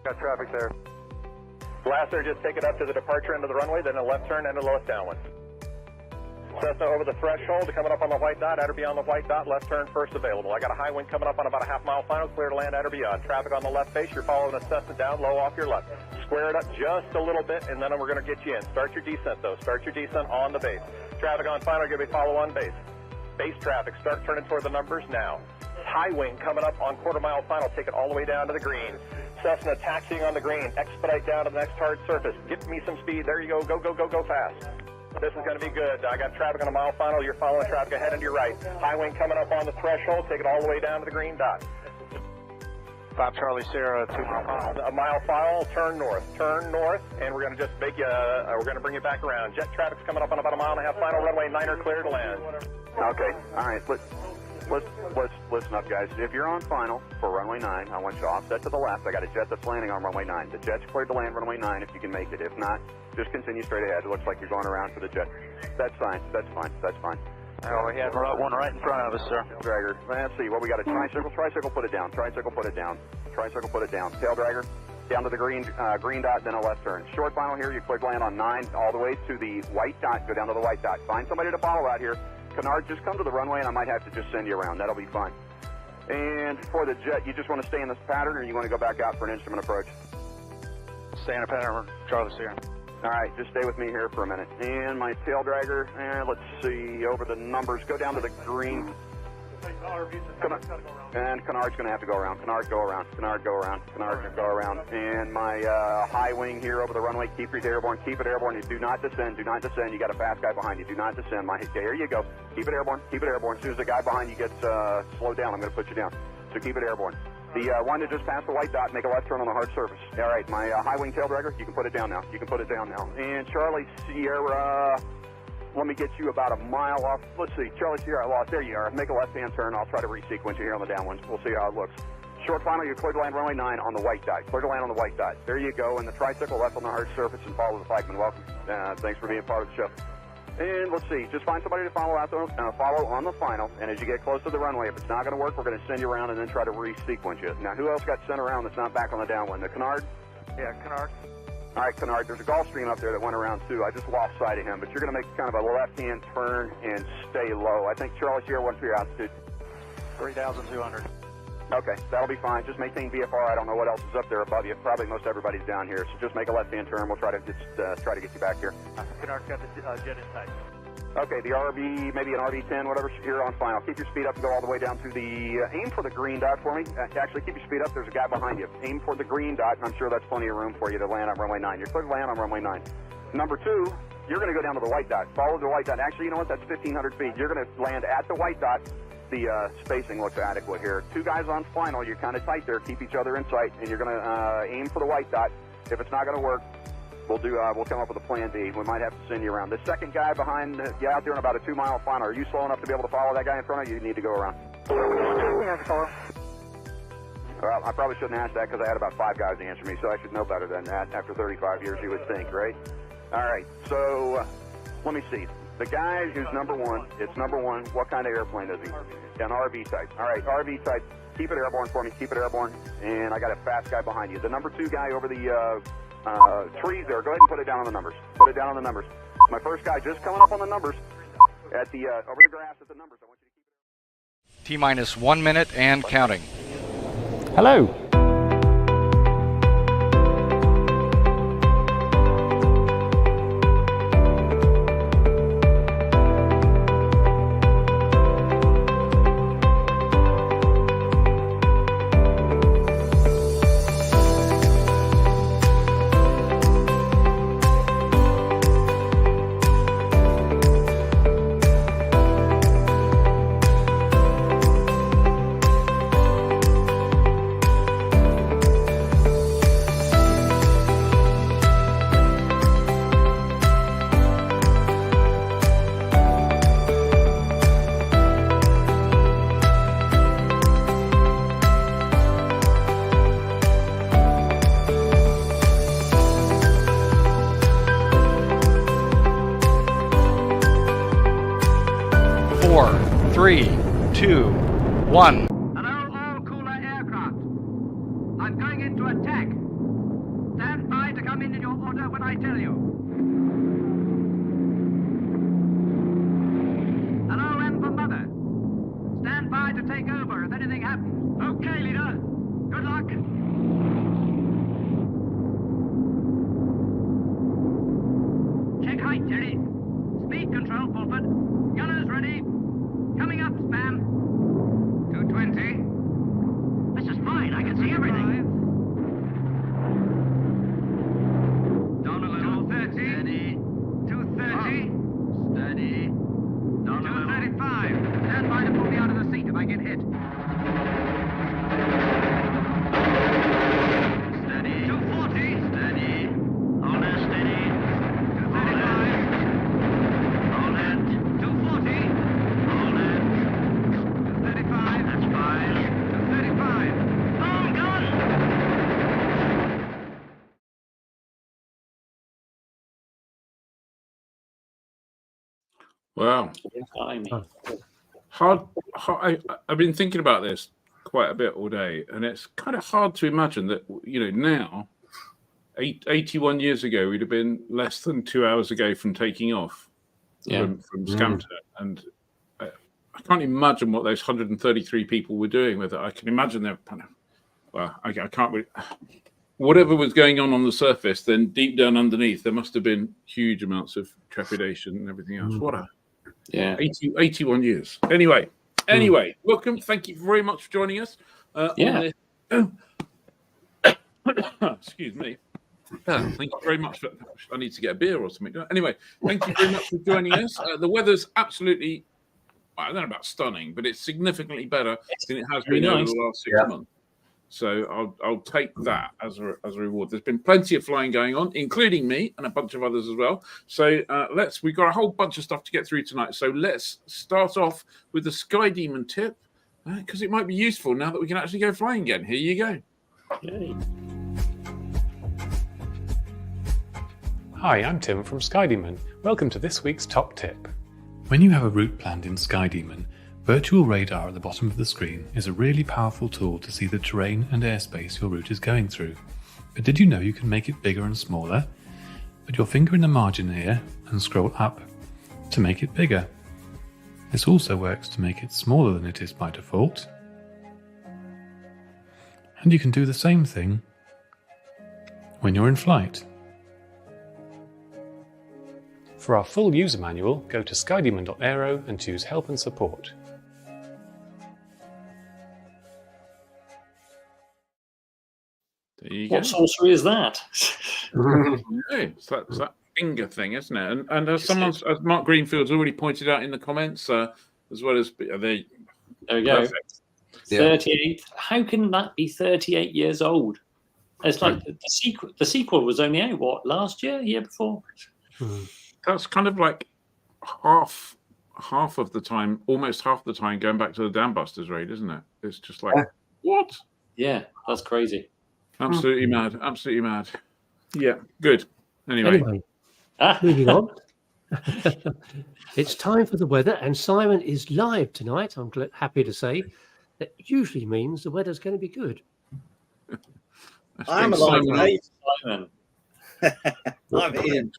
Got traffic there. Last there, just take it up to the departure end of the runway, then a left turn and a left downwind. Cessna over the threshold, coming up on the white dot, at or beyond the white dot, left turn first available. I got a high wind coming up on about a half-mile final, clear to land at or beyond. Traffic on the left face, you're following a Cessna down, low off your left. Square it up just a little bit, and then we're going to get you in. Start your descent, though. Start your descent on the base. Traffic on final, give me follow on base. Base traffic, start turning toward the numbers now. High wing coming up on quarter-mile final, take it all the way down to the green. Cessna taxiing on the green, expedite down to the next hard surface. Get me some speed, there you go, go fast. This is going to be good. I got traffic on a mile final. You're following traffic ahead and to your right. High wing coming up on the threshold. Take it all the way down to the green dot. 5 Charlie Sierra, 2 mile final. A mile final, turn north, and we're going to just make you, we're going to bring you back around. Jet traffic's coming up on about a mile and a half final. Runway 9er clear to land. Okay, all right, let's listen up, guys. If you're on final for runway 9, I want you offset to the left. I got a jet that's landing on runway 9. The jet's cleared to land runway 9 if you can make it. If not, just continue straight ahead. It looks like you're going around for the jet. That's fine, that's fine, that's fine. Oh, we have one right in front of us, sir. Dragger, let's see, what we got, a tricycle, put it down, tricycle, put it down, tricycle, put it down. Tail dragger, down to the green dot, then a left turn. Short final here, you cleared to land on 9, all the way to the white dot, go down to the white dot. Find somebody to follow out here. Canard, just come to the runway and I might have to just send you around. That'll be fine. And for the jet, you just want to stay in this pattern or you want to go back out for an instrument approach? Stay in a pattern, Charlie Sierra. All right, just stay with me here for a minute. And my tail dragger, let's see, over the numbers, go down to the green. And Canard's going to have to go around. Canard, go around. Canard, go around. Canard, go around. And my high wing here over the runway, keep it airborne. Keep it airborne. Do not descend. Do not descend. You got a fast guy behind you. Do not descend. There you go. Keep it airborne. Keep it airborne. As soon as the guy behind you gets slowed down, I'm going to put you down. So keep it airborne. The one that just passed the white dot, make a left turn on the hard surface. All right, my high wing tail dragger, you can put it down now. You can put it down now. And Charlie Sierra, let me get you about a mile off. Let's see, Charlie Sierra, lost. There you are. Make a left-hand turn. I'll try to resequence you here on the downwinds. We'll see how it looks. Short final, you're clear to land runway 9 on the white dot. Clear to land on the white dot. There you go. And the tricycle left on the hard surface and follow the flagman. Welcome. Thanks for being part of the show. And let's see, just find somebody to follow out follow on the final. And as you get close to the runway, if it's not going to work, we're going to send you around and then try to resequence you. Now, who else got sent around that's not back on the downwind? The Canard? Yeah, Canard. All right, Canard, there's a Gulfstream up there that went around too. I just lost sight of him, but you're going to make kind of a left-hand turn and stay low. I think Charlie Sierra, what's your altitude? 3,200. Okay, that'll be fine. Just maintain VFR. I don't know what else is up there above you. Probably most everybody's down here, so just make a left-hand turn. We'll try to get you back here. Canard's got the jet in sight. Okay, the RV, maybe an RV-10, whatever, you're on final. Keep your speed up and go all the way down to the, aim for the green dot for me. Actually, keep your speed up. There's a guy behind you. Aim for the green dot, and I'm sure that's plenty of room for you to land on runway 9. You're clear to land on runway 9. Number 2, you're going to go down to the white dot. Follow the white dot. Actually, you know what? That's 1,500 feet. You're going to land at the white dot. The spacing looks adequate here. 2 guys on final. You're kind of tight there. Keep each other in sight, and you're going to aim for the white dot. If it's not going to work, we'll come up with a plan B. We might have to send you around. The second guy behind you out there in about a 2-mile final. Are you slow enough to be able to follow that guy in front of you? You need to go around. Yeah, I can follow. Well, I probably shouldn't ask that because I had about 5 guys answer me, so I should know better than that. After 35 years, you would think, right? All right, so let me see. The guy who's number 1, it's number 1. What kind of airplane is he? An RV type. All right, RV type. Keep it airborne for me. Keep it airborne. And I got a fast guy behind you. The number 2 guy over the trees there. Go ahead and put it down on the numbers. Put it down on the numbers. My first guy just coming up on the numbers at the over the grass at the numbers. I want you to keep it. T-minus 1 minute and counting. Hello. Four, 3, 2, 1. Hello, all cooler aircraft. I'm going into attack. Wow. I've been thinking about this quite a bit all day, and it's kind of hard to imagine that, now, 81 years ago, we'd have been less than 2 hours ago from taking off from Scamter. And I can't imagine what those 133 people were doing with it. I can imagine they're kind of, I can't really, whatever was going on the surface, then deep down underneath, there must have been huge amounts of trepidation and everything else. What a 81 years. Anyway, welcome. Thank you very much for joining us. Excuse me. Thank you very much. I need to get a beer or something. Anyway, thank you very much for joining us. The weather's absolutely, I don't know about stunning, but it's significantly better than it has been over the last 6 months. So I'll take that as a reward. There's been plenty of flying going on, including me and a bunch of others as well. So we've got a whole bunch of stuff to get through tonight. So let's start off with the Sky Demon tip, because it might be useful now that we can actually go flying again. Here you go. Yay. Hi, I'm Tim from Sky Demon. Welcome to this week's top tip. When you have a route planned in Sky Demon, virtual radar at the bottom of the screen is a really powerful tool to see the terrain and airspace your route is going through. But did you know you can make it bigger and smaller? Put your finger in the margin here and scroll up to make it bigger. This also works to make it smaller than it is by default. And you can do the same thing when you're in flight. For our full user manual, go to skydemon.aero and choose Help and Support. What sorcery is that? It's that finger thing, isn't it? And as Mark Greenfield's already pointed out in the comments, as well as there we go. 38. How can that be 38 years old? It's like the sequel was only out last year before. That's kind of like half of the time, almost half the time, going back to the Dambusters raid, isn't it? It's just like what? Yeah, that's crazy. Absolutely mad. Yeah, good. Anyway. Moving on. It's time for the weather, and Simon is live tonight. I'm happy to say that usually means the weather's going to be good. I'm alive, mate. Simon. I'm Ian.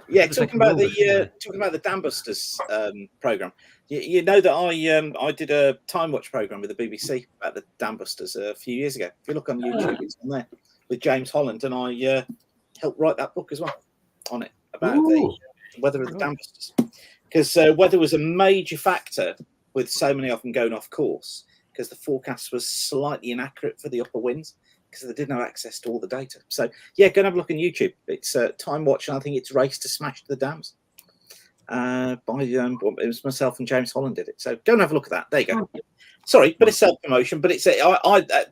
Yeah, talking about the Dambusters program. You know that I did a Time Watch program with the BBC about the Dambusters a few years ago. If you look on YouTube, it's on there with James Holland, and I helped write that book as well on it about the weather of the Dambusters, because weather was a major factor with so many of them going off course, because the forecast was slightly inaccurate for the upper winds, because they didn't have access to all the data. So yeah, go and have a look on YouTube. It's Time Watch, and I think it's Race to Smash the Dams. It was myself and James Holland did it. So go and have a look at that. There you go. Sorry, but it's self-promotion. But it's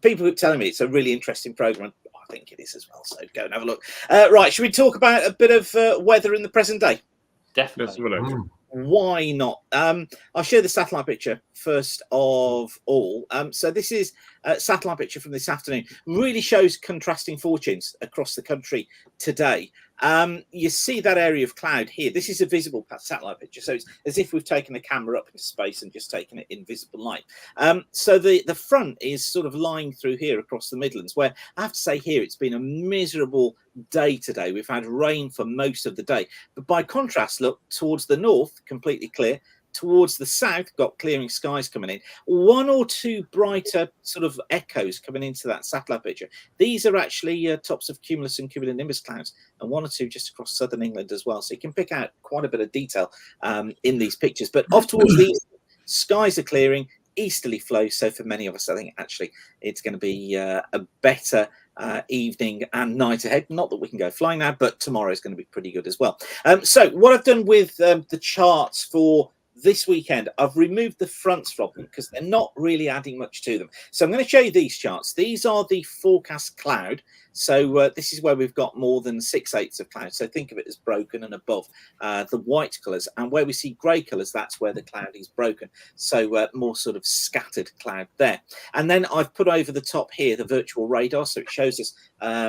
people are telling me it's a really interesting program. I think it is as well. So go and have a look. Right, should we talk about a bit of weather in the present day? Definitely. Why not? I'll share the satellite picture first of all. So this is a satellite picture from this afternoon. Really shows contrasting fortunes across the country today. You see that area of cloud here. This is a visible satellite picture. So it's as if we've taken the camera up into space and just taken it in visible light. So the front is sort of lying through here across the Midlands, where I have to say here it's been a miserable day today. We've had rain for most of the day. But by contrast, look, towards the north, completely clear. Towards the south, got clearing skies coming in. One or two brighter sort of echoes coming into that satellite picture. These are actually tops of cumulus and cumulonimbus clouds, and one or two just across southern England as well. So you can pick out quite a bit of detail in these pictures. But off towards the east, skies are clearing, easterly flow. So for many of us, I think actually it's going to be a better evening and night ahead. Not that we can go flying now, but tomorrow is going to be pretty good as well. So what I've done with the charts for this weekend, I've removed the fronts from them because they're not really adding much to them. So I'm going to show you these charts. These are the forecast cloud. So this is where we've got more than 6/8 of cloud. So think of it as broken and above the white colours. And where we see grey colours, that's where the cloud is broken. So more sort of scattered cloud there. And then I've put over the top here the virtual radar. So it shows us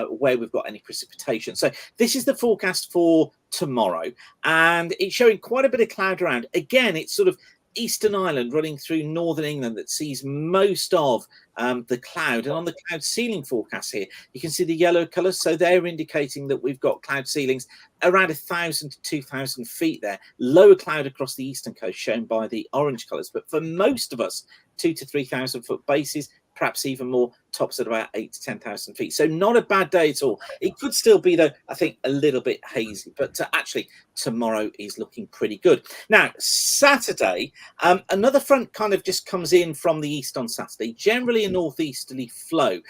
where we've got any precipitation. So this is the forecast for tomorrow, and it's showing quite a bit of cloud around. Again, it's sort of Eastern Island running through northern England that sees most of the cloud. And on the cloud ceiling forecast here, you can see the yellow colours. So they're indicating that we've got cloud ceilings around 1,000 to 2,000 feet there. Lower cloud across the eastern coast shown by the orange colours. But for most of us, 2,000 to 3,000 foot bases, perhaps even more, tops at about 8,000 to 10,000 feet. So not a bad day at all. It could still be, though, I think, a little bit hazy. But actually, tomorrow is looking pretty good. Now, Saturday, another front kind of just comes in from the east on Saturday, generally a northeasterly flow.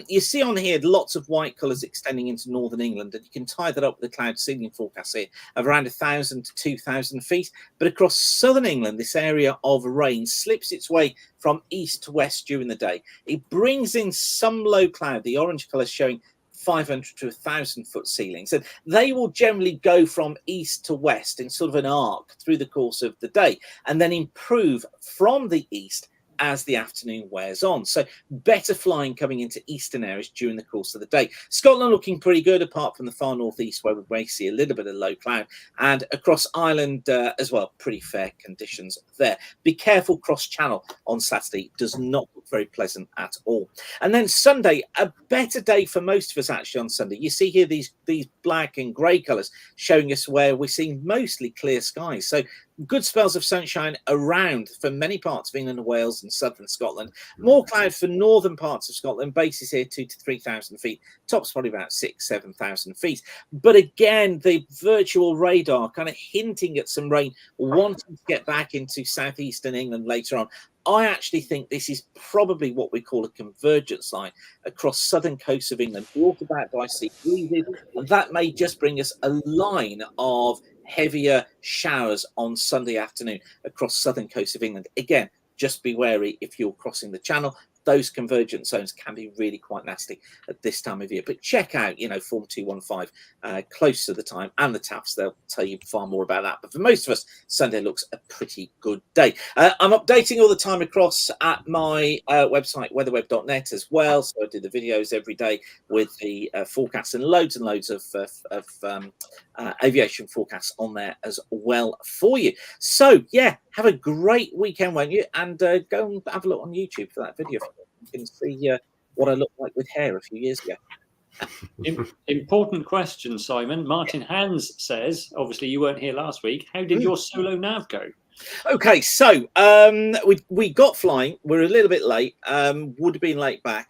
You see on here lots of white colours extending into northern England, and you can tie that up with the cloud ceiling forecast here of around 1,000 to 2,000 feet. But across southern England, this area of rain slips its way from east to west during the day. It brings in some low cloud, the orange colour showing 500 to 1,000 foot ceilings, and they will generally go from east to west in sort of an arc through the course of the day and then improve from the east as the afternoon wears on. So better flying coming into eastern areas during the course of the day. Scotland looking pretty good, apart from the far northeast where we may see a little bit of low cloud, and across Ireland as well, pretty fair conditions there. Be careful cross channel on Saturday, does not look very pleasant at all. And then Sunday, a better day for most of us actually on Sunday. You see here these black and grey colours showing us where we're seeing mostly clear skies. So good spells of sunshine around for many parts of England and Wales and southern Scotland. More cloud for northern parts of Scotland. Bases here 2,000 to 3,000 feet. Tops probably about 6,000 to 7,000 feet. But again, the virtual radar kind of hinting at some rain, wanting to get back into southeastern England later on. I actually think this is probably what we call a convergence line across southern coast of England, brought about by sea breezes. That may just bring us a line of heavier showers on Sunday afternoon across southern coast of England. Again, just be wary if you're crossing the channel. Those convergent zones can be really quite nasty at this time of year. But check out, Form 215 close to the time, and the TAFs. They'll tell you far more about that. But for most of us, Sunday looks a pretty good day. I'm updating all the time across at my website, weatherweb.net as well. So I do the videos every day with the forecasts and loads of aviation forecasts on there as well for you. So, yeah, have a great weekend, won't you? And go and have a look on YouTube for that video. You can see what I looked like with hair a few years ago. Important question, Simon. Martin Hans says, obviously you weren't here last week. How did your solo nav go? Okay, so we got flying. We're a little bit late. Would have been late back.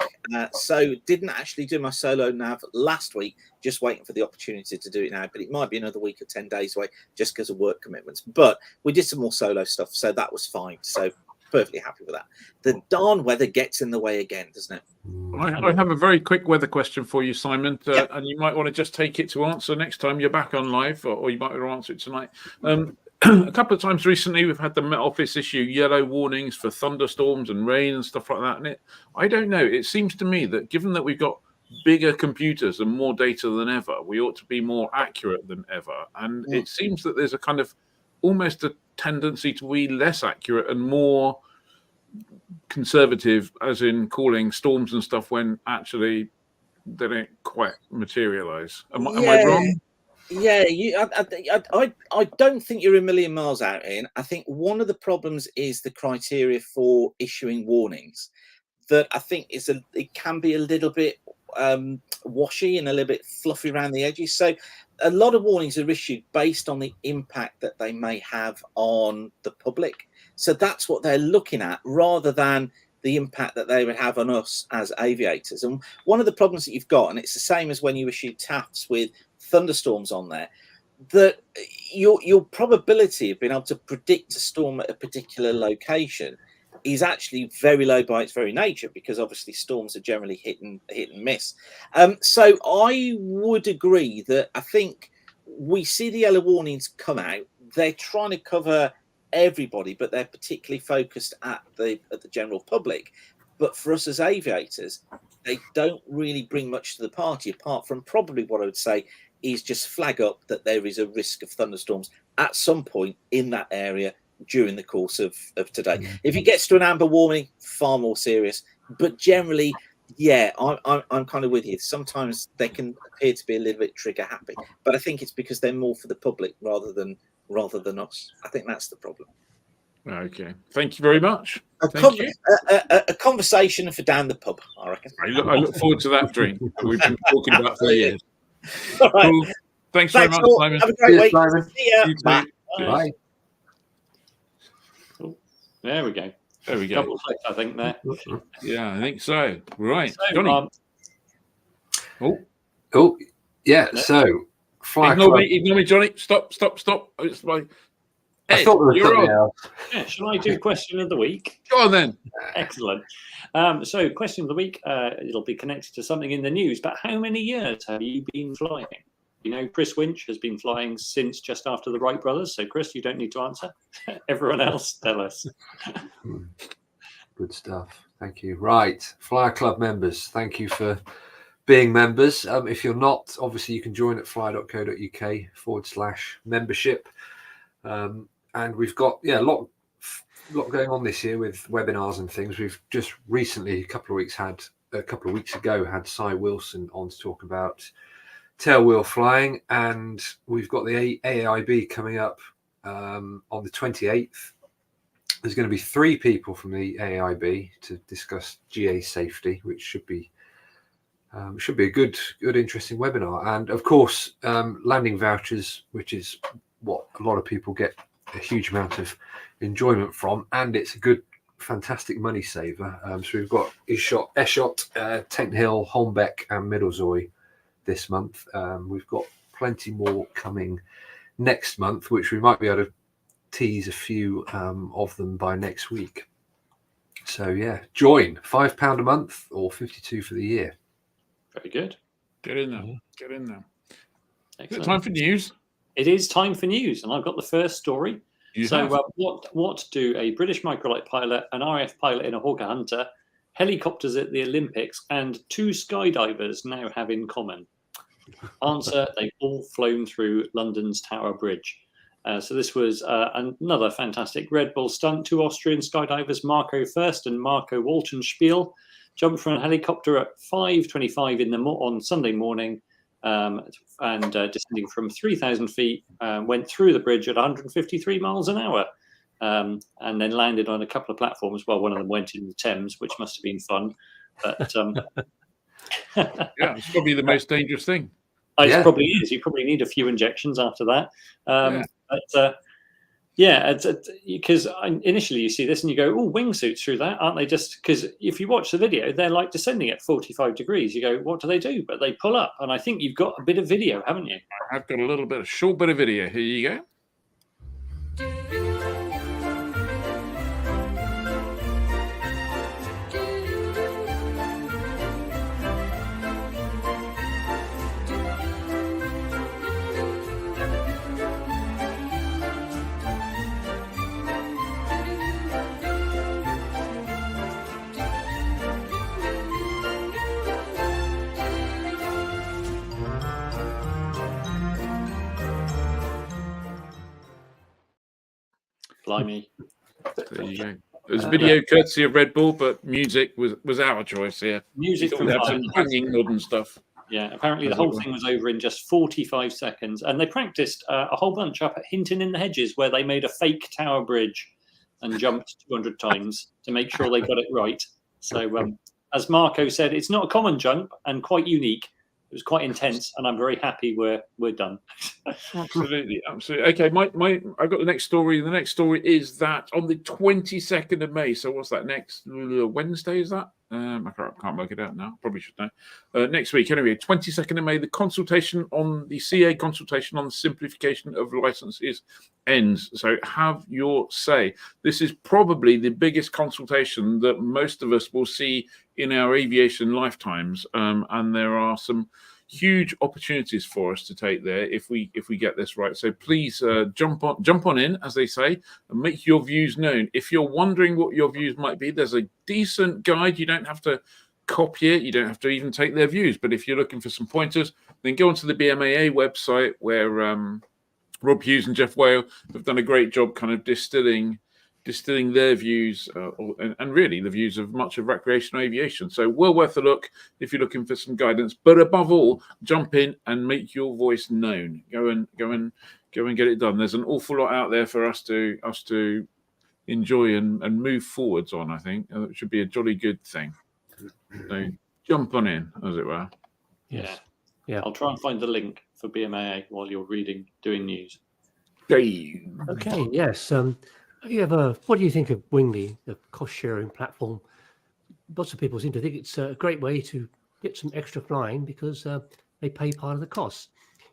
So didn't actually do my solo nav last week. Just waiting for the opportunity to do it now. But it might be another week or 10 days away just because of work commitments. But we did some more solo stuff, so that was fine. So perfectly happy with that. The darn weather gets in the way again, doesn't it? I have a very quick weather question for you, Simon, and you might want to just take it to answer next time you're back on live, or you might want to answer it tonight. A couple of times recently, we've had the Met Office issue yellow warnings for thunderstorms and rain and stuff like that. And I don't know. It seems to me that given that we've got bigger computers and more data than ever, we ought to be more accurate than ever. And it seems that there's a kind of almost a tendency to be less accurate and more conservative, as in calling storms and stuff when actually they don't quite materialize. Am I wrong? Yeah, I don't think you're a million miles out, Ian. I think one of the problems is the criteria for issuing warnings. That I think it can be a little bit washy and a little bit fluffy around the edges. So a lot of warnings are issued based on the impact that they may have on the public. So that's what they're looking at, rather than the impact that they would have on us as aviators. And one of the problems that you've got, and it's the same as when you issue TAFs with thunderstorms on there, that your probability of being able to predict a storm at a particular location is actually very low by its very nature, because obviously storms are generally hit and miss. So I would agree that I think we see the yellow warnings come out. They're trying to cover everybody, but they're particularly focused at the general public. But for us as aviators, they don't really bring much to the party, apart from probably what I would say is just flag up that there is a risk of thunderstorms at some point in that area during the course of today. If it gets to an amber warning, far more serious. But generally, Yeah, I'm kind of with you. Sometimes they can appear to be a little bit trigger happy, but I think it's because they're more for the public rather than us. I think that's the problem. Okay, thank you very much. A conversation for down the pub, I reckon. I look forward to that drink that we've been talking about for years. All right. Cool. Thanks very much, all. Simon. Have a great week. Simon. See ya. You too. Bye. Bye. Oh, there we go. There we go. Double click, I think there. Yeah, I think so. Right, So, Johnny. Oh, yeah. So, Flyer Ignore Club. me, Johnny. Stop. It's like, I thought there was you're something on. else. Yeah, shall I do question of the week? Go on then. Excellent. So, question of the week, it'll be connected to something in the news, but how many years have you been flying? You know, Chris Winch has been flying since just after the Wright brothers. So, Chris, you don't need to answer. Everyone else, tell us. Good stuff. Thank you. Right. Flyer Club members, thank you for being members. If you're not, obviously you can join at flyer.co.uk/membership. And we've got, a lot going on this year with webinars and things. We've just recently, a couple of weeks ago, had Cy Wilson on to talk about tailwheel flying, and we've got the AAIB coming up on the 28th. There's going to be 3 people from the AAIB to discuss GA safety, which should be a good, interesting webinar. And of course, landing vouchers, which is what a lot of people get a huge amount of enjoyment from, and it's a good, fantastic money saver. So we've got Eschot, Tent Hill, Holmbeck, and Middlezoy this month. We've got plenty more coming next month, which we might be able to tease a few of them by next week. So yeah, join. £5 a month or 52 for the year. Very good. Get in there. Get in there. Is it Excellent. time for news? It is time for news, and I've got the first story. You So, have. what do a British microlight pilot, an RAF pilot in a Hawker Hunter, helicopters at the Olympics, and 2 skydivers now have in common? Answer: they've all flown through London's Tower Bridge. So this was another fantastic Red Bull stunt. 2 Austrian skydivers, Marco First and Marco Waltenspiel, jumped from a helicopter at 5:25 on Sunday morning, and descending from 3,000 feet, went through the bridge at 153 miles an hour, and then landed on a couple of platforms. Well, one of them went in the Thames, which must have been fun. But yeah, it's probably the most dangerous thing. It probably is. You probably need a few injections after that. But because initially you see this and you go, oh, wingsuits through that, aren't they? Just because if you watch the video, they're like descending at 45 degrees. You go, what do? But they pull up, and I think you've got a bit of video, haven't you? I've got a short bit of video. Here you go. Blimey. There you go. There's video courtesy of Red Bull, but music was our choice here. Music from some banging modern stuff. Yeah, apparently the whole thing was over in just 45 seconds. And they practiced a whole bunch up at Hinton in the Hedges, where they made a fake tower bridge and jumped 200 times to make sure they got it right. So, as Marco said, it's not a common jump and quite unique. It was quite intense, and I'm very happy we're done. Absolutely. Okay, I've got the next story. The next story is that on the 22nd of May. So what's that? Next Wednesday, is that? I can't work it out now. Probably should know. Next week, anyway, 22nd of May, the CA consultation on the simplification of licenses ends. So have your say. This is probably the biggest consultation that most of us will see in our aviation lifetimes, and there are some huge opportunities for us to take there if we get this right. So please jump on in, as they say, and make your views known. If you're wondering what your views might be, there's a decent guide. You don't have to copy it. You don't have to even take their views. But if you're looking for some pointers, then go onto the BMAA website, where Rob Hughes and Jeff Whale have done a great job kind of distilling distilling their views and really the views of much of recreational aviation. So well worth a look if you're looking for some guidance. But above all, jump in and make your voice known. Go and get it done. There's an awful lot out there for us to enjoy and move forwards on. I think it should be a jolly good thing. So jump on in, as it were. Yeah. I'll try and find the link for BMAA while you're doing news. Okay. Yes. What do you think of Wingley, the cost-sharing platform? Lots of people seem to think it's a great way to get some extra flying because they pay part of the costs.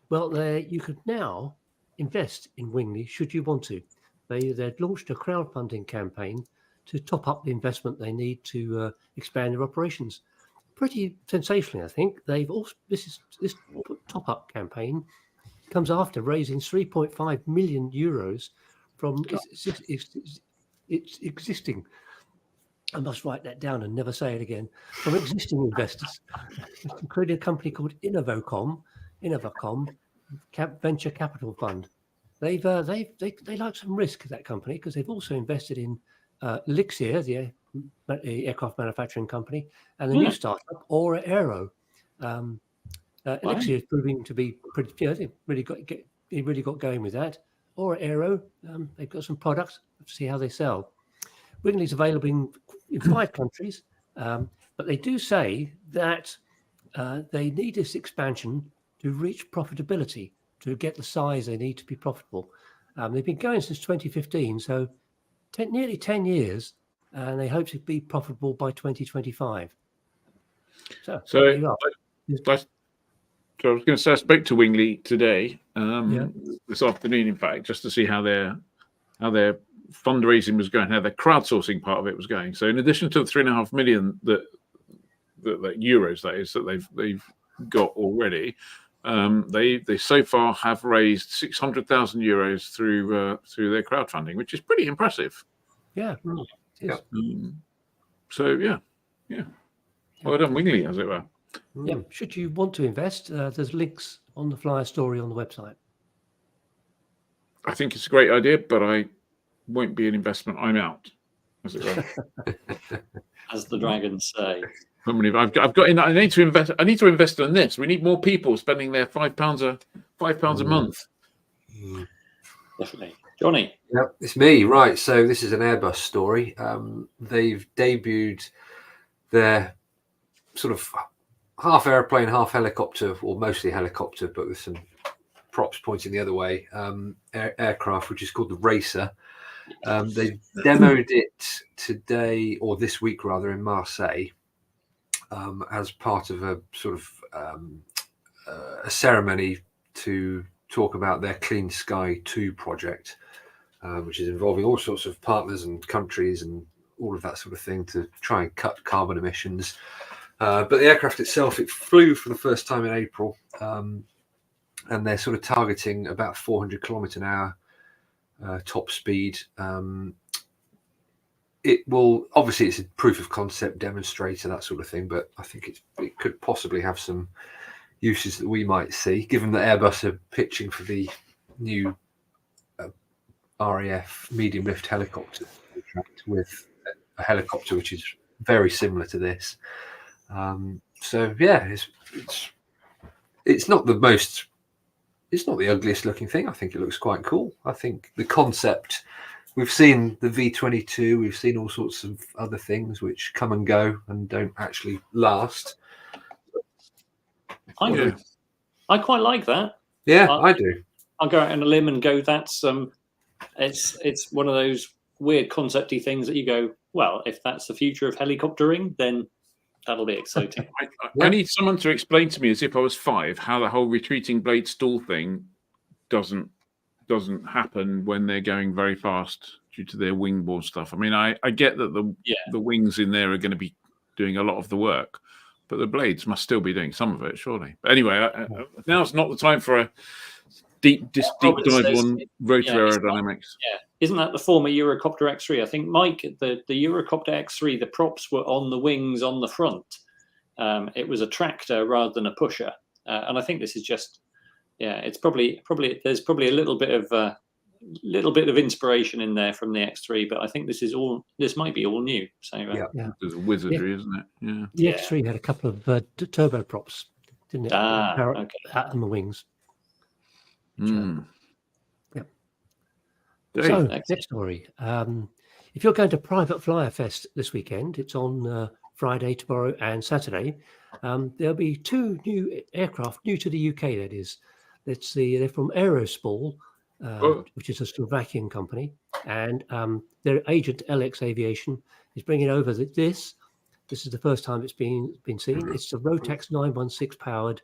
Well, you could now invest in Wingley should you want to. They've launched a crowdfunding campaign to top up the investment they need to expand their operations. Pretty sensationally, I think. This top-up campaign comes after raising 3.5 million euros from its existing. I must write that down and never say it again. From existing investors, including a company called Innovacom Venture Capital Fund. They like some risk, that company, because they've also invested in Elixir, the aircraft manufacturing company, and the new startup Aura Aero. Elixir is proving to be pretty. They really got going with that. Aura Aero, they've got some products. Let's see how they sell. Wingley's available in 5 countries, but they do say that they need this expansion to reach profitability, to get the size they need to be profitable. They've been going since 2015, so nearly 10 years, and they hope to be profitable by 2025. So there you are. So I was going to say I spoke to Wingley today, this afternoon, in fact, just to see how their fundraising was going, how their crowdsourcing part of it was going. So in addition to the 3.5 million that euros that they've got already, they so far have raised 600,000 euros through their crowdfunding, which is pretty impressive. Yeah. So yeah. Well done, Wingley, as it were. Yeah. Should you want to invest, there's links on the flyer story on the website. I think it's a great idea, but I won't be an investment. I'm out, as it were. As the dragons say. I've got in. I need to invest in this. We need more people spending their £5 a month. Definitely, Johnny. Yep, it's me. Right. So this is an Airbus story. They've debuted their sort of half airplane, half helicopter, or mostly helicopter, but with some props pointing the other way. Aircraft, which is called the Racer. They demoed it today, or this week rather, in Marseille. As part of a sort of a ceremony to talk about their Clean Sky 2 project, which is involving all sorts of partners and countries and all of that sort of thing to try and cut carbon emissions. But the aircraft itself, it flew for the first time in April, and they're sort of targeting about 400 kilometre an hour top speed. It will obviously, it's a proof of concept demonstrator, that sort of thing, but I think it could possibly have some uses that we might see, given that Airbus are pitching for the new RAF medium lift helicopter contract with a helicopter which is very similar to this. So yeah, it's not the most, it's not the ugliest looking thing. I think it looks quite cool. I think the concept. We've seen the V-22, we've seen all sorts of other things which come and go and don't actually last. I quite like that. Yeah, I do. I'll go out on a limb and go, that's it's one of those weird concepty things that you go, well, if that's the future of helicoptering, then that'll be exciting. I need someone to explain to me, as if I was 5, how the whole retreating blade stall thing doesn't happen when they're going very fast due to their wingboard stuff. I mean, I get that the wings in there are going to be doing a lot of the work, but the blades must still be doing some of it, surely. But anyway, now's not the time for a deep dive on rotor aerodynamics. Isn't that the former Eurocopter X3? I think, Mike, the Eurocopter X3, the props were on the wings on the front. It was a tractor rather than a pusher. And I think this is just, it's probably there's probably a little bit of little bit of inspiration in there from the X3, but I think this might be all new. So There's wizardry, isn't it? Yeah. The X3 had a couple of turboprops, didn't it? Okay. On the wings. Mm. So, next story. If you're going to Private Flyer Fest this weekend, it's on Friday, tomorrow, and Saturday. There'll be 2 new aircraft, new to the UK. That is, they're from Aerospol, which is a Slovakian company, and their agent LX Aviation is bringing over this. This is the first time it's been seen. It's the Rotax 916 powered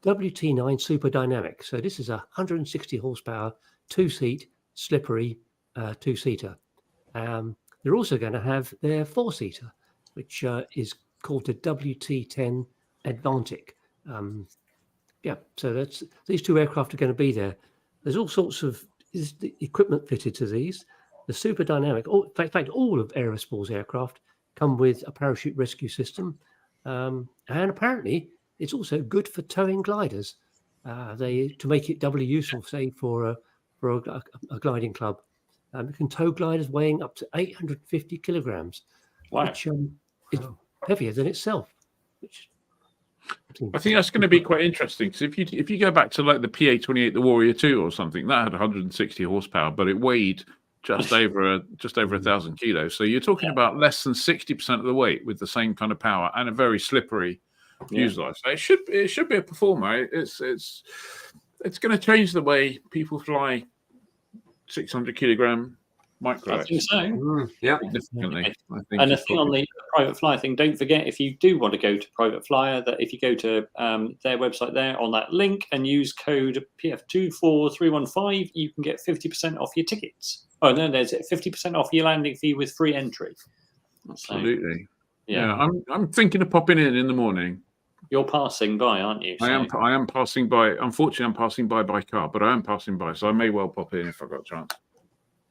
WT9 Super Dynamic. So this is a 160 horsepower, 2-seat, slippery 2-seater. They're also going to have their 4-seater, which is called the WT10 Advantic. So these 2 aircraft are going to be there. There's all sorts of equipment fitted to these. The Super Dynamic, in fact, all of Aerospol's aircraft come with a parachute rescue system, and apparently it's also good for towing gliders. To make it doubly useful, say for a gliding club, you can tow gliders weighing up to 850 kilograms, which is heavier than itself. I think that's going to be quite interesting, because if you go back to like the PA-28, the Warrior 2 or something, that had 160 horsepower, but it weighed just over 1,000 kilos. So you're talking about less than 60% of the weight with the same kind of power and a very slippery fuselage. So it should be a performer. It's going to change the way people fly 600 kilogram micro. I think so. Significantly. And the thing on the private flyer thing, don't forget, if you do want to go to Private Flyer, that if you go to their website there on that link and use code PF24315, you can get 50% off your tickets. Oh no, there's 50% off your landing fee with free entry. Absolutely. So, I'm thinking of popping in the morning. You're passing by, aren't you? So. I am passing by. Unfortunately, I'm passing by car, but I am passing by, so I may well pop in if I've got a chance.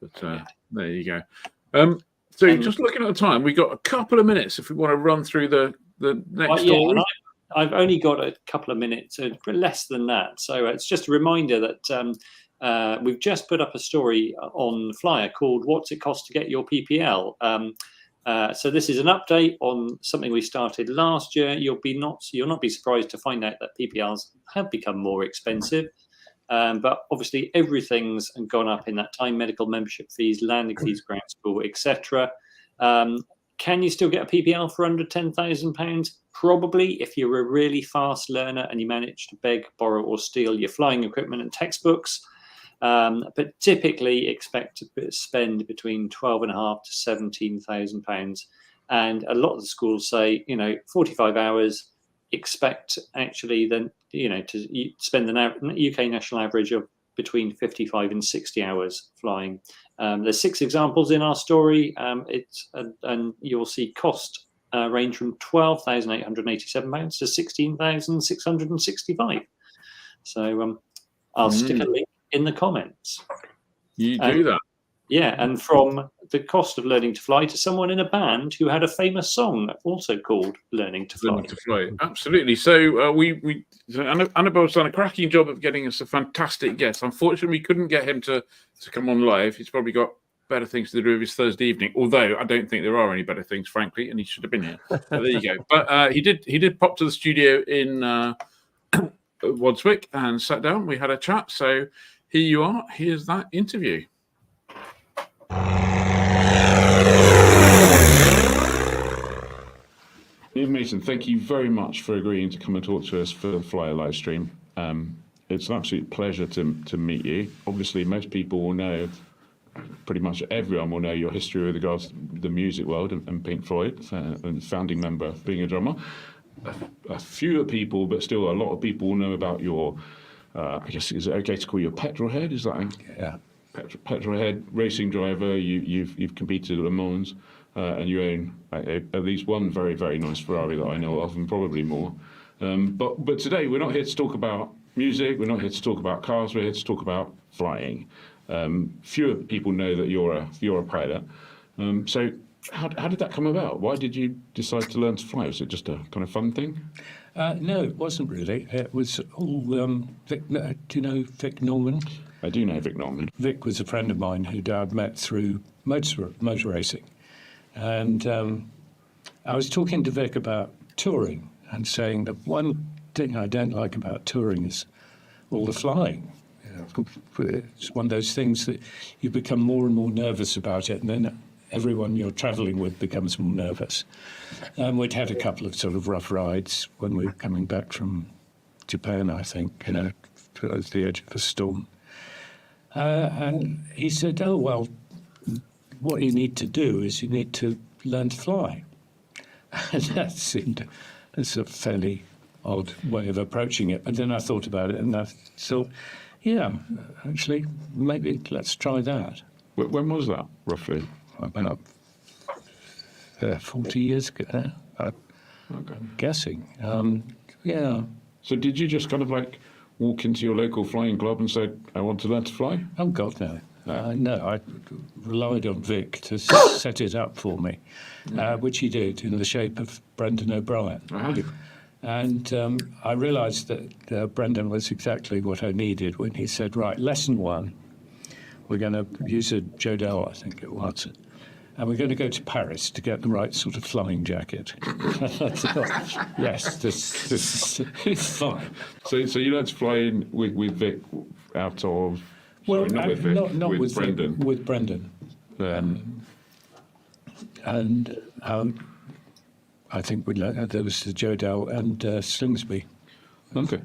But there you go. So just looking at the time, we've got a couple of minutes if we want to run through the next story. I've only got a couple of minutes, less than that. So it's just a reminder that we've just put up a story on Flyer called "What's It Cost to Get Your PPL?" So this is an update on something we started last year. You'll not be surprised to find out that PPLs have become more expensive. But obviously everything's gone up in that time: medical membership fees, landing fees, ground school, etc. Can you still get a PPL for under £10,000? Probably, if you're a really fast learner and you manage to beg, borrow, or steal your flying equipment and textbooks. But typically expect to spend between £12,500 to £17,000. And a lot of the schools say, 45 hours. Expect actually then to spend the UK national average of between 55 and 60 hours flying. There's 6 examples in our story. And you'll see cost range from £12,887 to £16,665. So I'll stick a link in the comments. You do that. Yeah, and from the cost of learning to fly to someone in a band who had a famous song also called Learning to Fly. Learning to Fly, absolutely. So Annabelle's done a cracking job of getting us a fantastic guest. Unfortunately, we couldn't get him to come on live. He's probably got better things to do with his Thursday evening, although I don't think there are any better things, frankly, and he should have been here. So there you go. But he did pop to the studio in Wadswick and sat down. We had a chat. So here you are. Here's that interview. Ian Mason, thank you very much for agreeing to come and talk to us for the Flyer live stream. It's an absolute pleasure to meet you. Obviously, most people will know, pretty much everyone will know your history with regards to the music world and Pink Floyd, and founding member, being a drummer. A fewer people, but still a lot of people will know about your, I guess, is it okay to call you a petrol head? Is that yeah? Petrol head racing driver. You've competed at Le Mans, and you own at least one very, very nice Ferrari that I know of, and probably more. But today we're not here to talk about music. We're not here to talk about cars. We're here to talk about flying. Fewer people know that you're a pilot. So how did that come about? Why did you decide to learn to fly? Was it just a kind of fun thing? No, it wasn't really. It was all Vic. Do you know Vic Norman? I do know Vic Norman. Vic was a friend of mine who I'd met through motor racing. And I was talking to Vic about touring and saying that one thing I don't like about touring is all the flying. It's one of those things that you become more and more nervous about it, and then everyone you're travelling with becomes more nervous. We'd had a couple of sort of rough rides when we were coming back from Japan, I think, towards the edge of a storm. And he said, oh, well, what you need to do is you need to learn to fly. And that seemed as a fairly odd way of approaching it. But then I thought about it and I thought, yeah, actually, maybe let's try that. When was that, roughly? I went up 40 years ago, I'm guessing. Yeah. So did you just kind of like walk into your local flying club and say, I want to learn to fly? Oh, God, no. No, I relied on Vic to set it up for me, which he did in the shape of Brendan O'Brien. And I realised that Brendan was exactly what I needed when he said, right, lesson 1, we're going to use a Jodel, I think it was, and we're going to go to Paris to get the right sort of flying jacket. I thought, yes, this is fine. So you learned to fly in with Vic out of... Well, sorry, not with Vic, not with Brendan. Vic, with Brendan. I think we learned, there was the Jodel and Slingsby. Okay.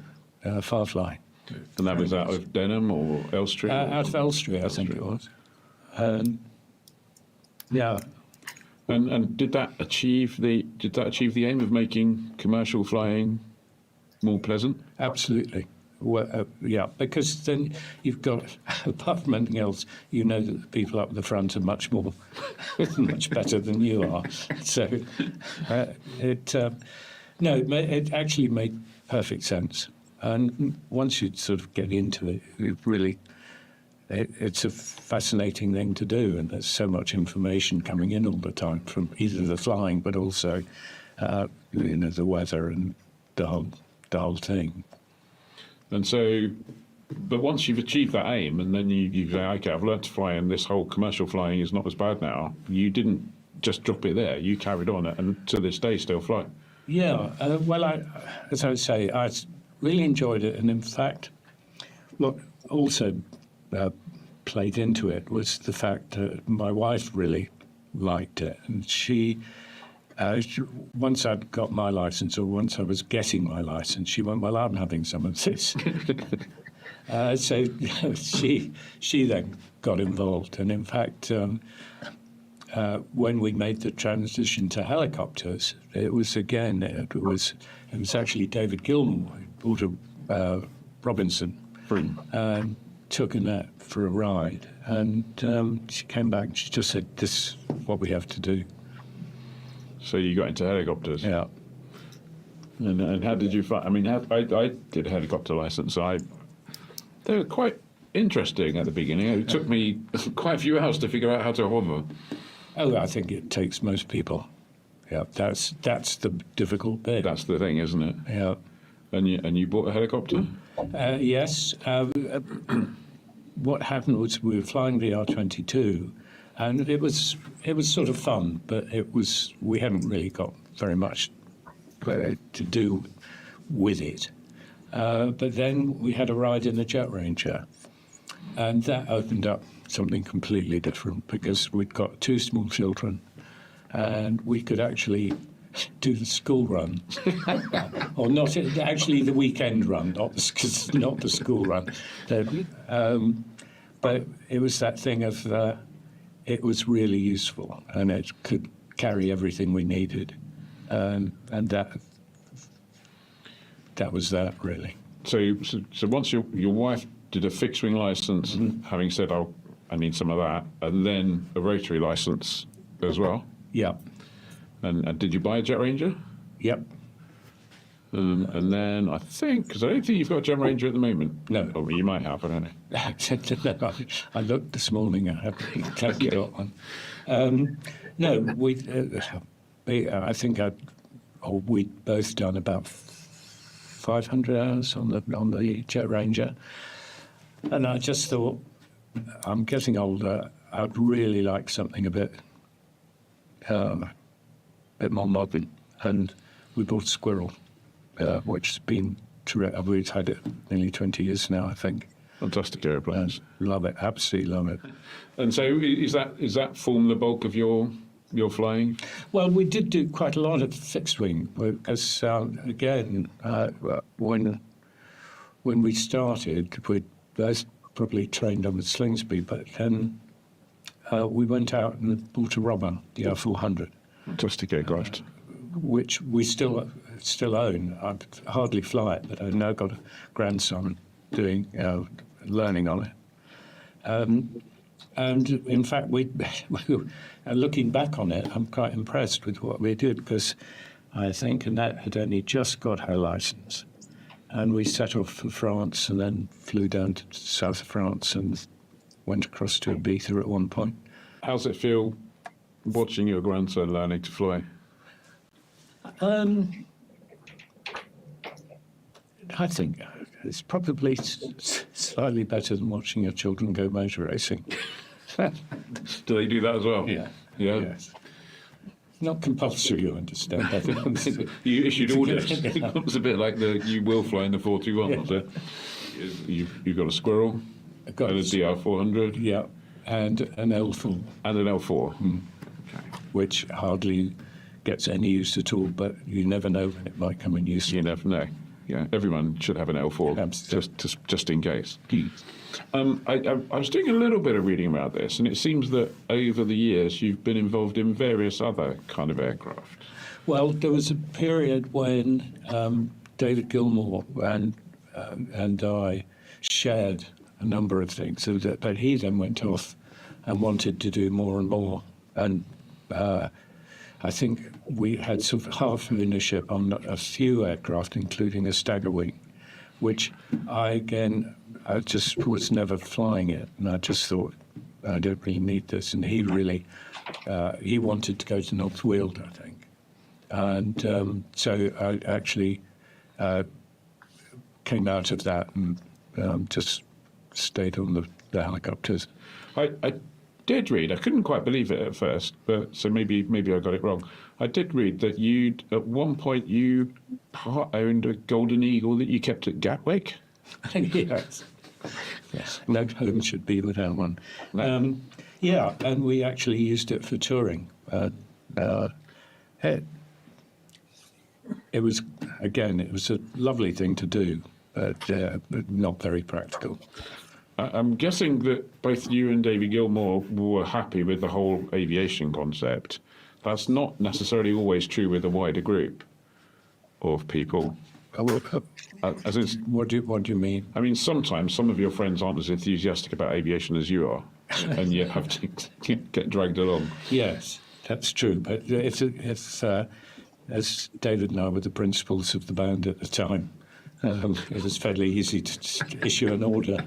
Firefly. And that was out of Denham or Elstree? Out of Elstree, I think it was. Yeah. And did that achieve the aim of making commercial flying more pleasant? Absolutely. Well, yeah, because then you've got, apart from anything else, you know that the people up the front are much better than you are. So it actually made perfect sense. And once you sort of get into it, it's a fascinating thing to do, and there's so much information coming in all the time from either the flying, but also, the weather and the whole thing. And so, but once you've achieved that aim, and then you say, okay, I've learned to fly, and this whole commercial flying is not as bad now, you didn't just drop it there. You carried on it, and to this day still fly. Yeah, well, as I say, I really enjoyed it, and in fact, what also played into it was the fact that my wife really liked it, and she once I'd got my license, or once I was getting my license, she went, well, I'm having some of this. So she then got involved. And in fact, when we made the transition to helicopters, it was actually David Gilmour who bought a Robinson and took Annette for a ride. And she came back and she just said, this is what we have to do. So you got into helicopters? Yeah. And how did you find... I mean, I did a helicopter license. They were quite interesting at the beginning. It took me quite a few hours to figure out how to hover. Oh, I think it takes most people. Yeah, that's the difficult bit. That's the thing, isn't it? Yeah. And you bought a helicopter? Yes. What happened was we were flying the R-22, and it was sort of fun, but we hadn't really got very much to do with it. But then we had a ride in the Jet Ranger, and that opened up something completely different because we'd got 2 small children, and we could actually do the school run, or not actually the weekend run, not the school run. But it was that thing of it was really useful, and it could carry everything we needed, and that was that really. So once your wife did a fixed wing license, having said, "Oh, I need some of that," and then a rotary license as well. Yeah. And did you buy a Jet Ranger? Yep. And then I think, because I don't think you've got a Jet Ranger at the moment. No. Oh, you might have, I don't know. I looked this morning. I haven't totally got one. No, I think we'd both done about 500 hours on the Jet Ranger, and I just thought, I'm getting older. I'd really like something a bit more modern, and we bought Squirrel, which has been terrific. We've had it nearly 20 years now, I think. Fantastic airplanes. Love it, absolutely love it. And so, is that form the bulk of your flying? Well, we did do quite a lot of fixed wing because again, when we started, we both probably trained on the Slingsby, but then we went out and bought a Robber, the R400. Fantastic aircraft. Which we still own. I hardly fly it, but I've now got a grandson learning on it. And in fact, we looking back on it, I'm quite impressed with what we did, because I think Annette had only just got her license, and we set off for France and then flew down to south of France and went across to Ibiza at one point. How's it feel watching your grandson learning to fly? I think it's probably slightly better than watching your children go motor racing. Do they do that as well? Yeah. Yeah. Yes. Not compulsory, you understand. I think you issued orders. It was a bit like you will fly in the 421, was it? You've got a Squirrel, and a DR400. Yeah, and an L4. And an L4. Okay. Which hardly gets any use at all, but you never know when it might come in use. You never know. Yeah, everyone should have an L4, just in case. I was doing a little bit of reading about this, and it seems that over the years you've been involved in various other kind of aircraft. Well, there was a period when David Gilmour and I shared a number of things, but he then went off and wanted to do more and more, and I think we had sort of half ownership on a few aircraft, including a Stagger Wing, which I just was never flying it, and I just thought, I don't really need this. And he really, he wanted to go to North Weald, I think. And so I actually came out of that and just stayed on the helicopters. I did read, I couldn't quite believe it at first, but so maybe I got it wrong. I did read that at one point you part-owned a Golden Eagle that you kept at Gatwick. Yes. Yes. No home should be without one. Yeah, and we actually used it for touring. It was a lovely thing to do, but not very practical. I'm guessing that both you and David Gilmour were happy with the whole aviation concept. That's not necessarily always true with a wider group of people. What do you mean? I mean, sometimes some of your friends aren't as enthusiastic about aviation as you are, and you have to get dragged along. Yes, that's true. But it's as David and I were the principals of the band at the time, it was fairly easy to issue an order.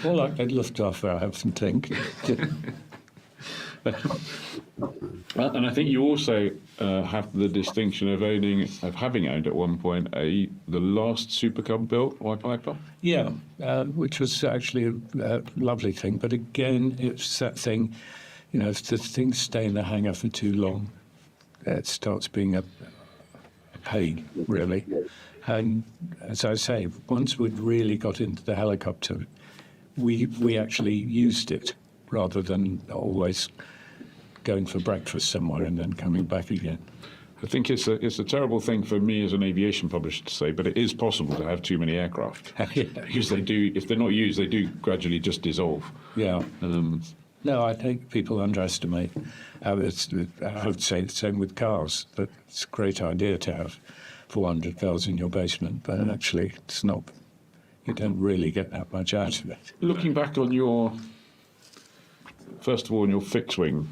Well, I'd Luftwaffe, I have some think. And I think you also have the distinction of having owned at one point the last Super Cub built Wi-Fi. Yeah, which was actually a lovely thing. But again, it's that thing, if the things stay in the hangar for too long, it starts being a pain, really. And as I say, once we'd really got into the helicopter, we actually used it rather than always going for breakfast somewhere and then coming back again. I think it's a terrible thing for me as an aviation publisher to say, but it is possible to have too many aircraft. Because they do, if they're not used, they do gradually just dissolve. Yeah. No, I think people underestimate. I would say the same with cars. That it's a great idea to have 400 cars in your basement, but actually it's not. You don't really get that much out of it. Looking back on first of all, on your fixed wing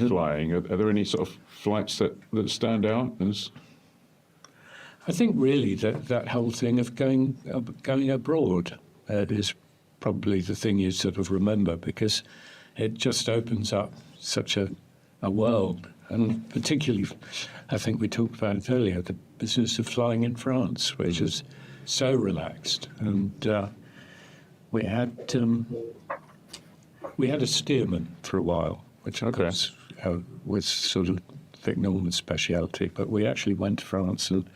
flying, are there any sort of flights that stand out as? I think really that whole thing of going abroad is probably the thing you sort of remember, because it just opens up such a world, and particularly, I think we talked about it earlier, the business of flying in France, which is so relaxed. And we had a steerman for a while, which was sort of Vic Norman's speciality. But we actually went to France and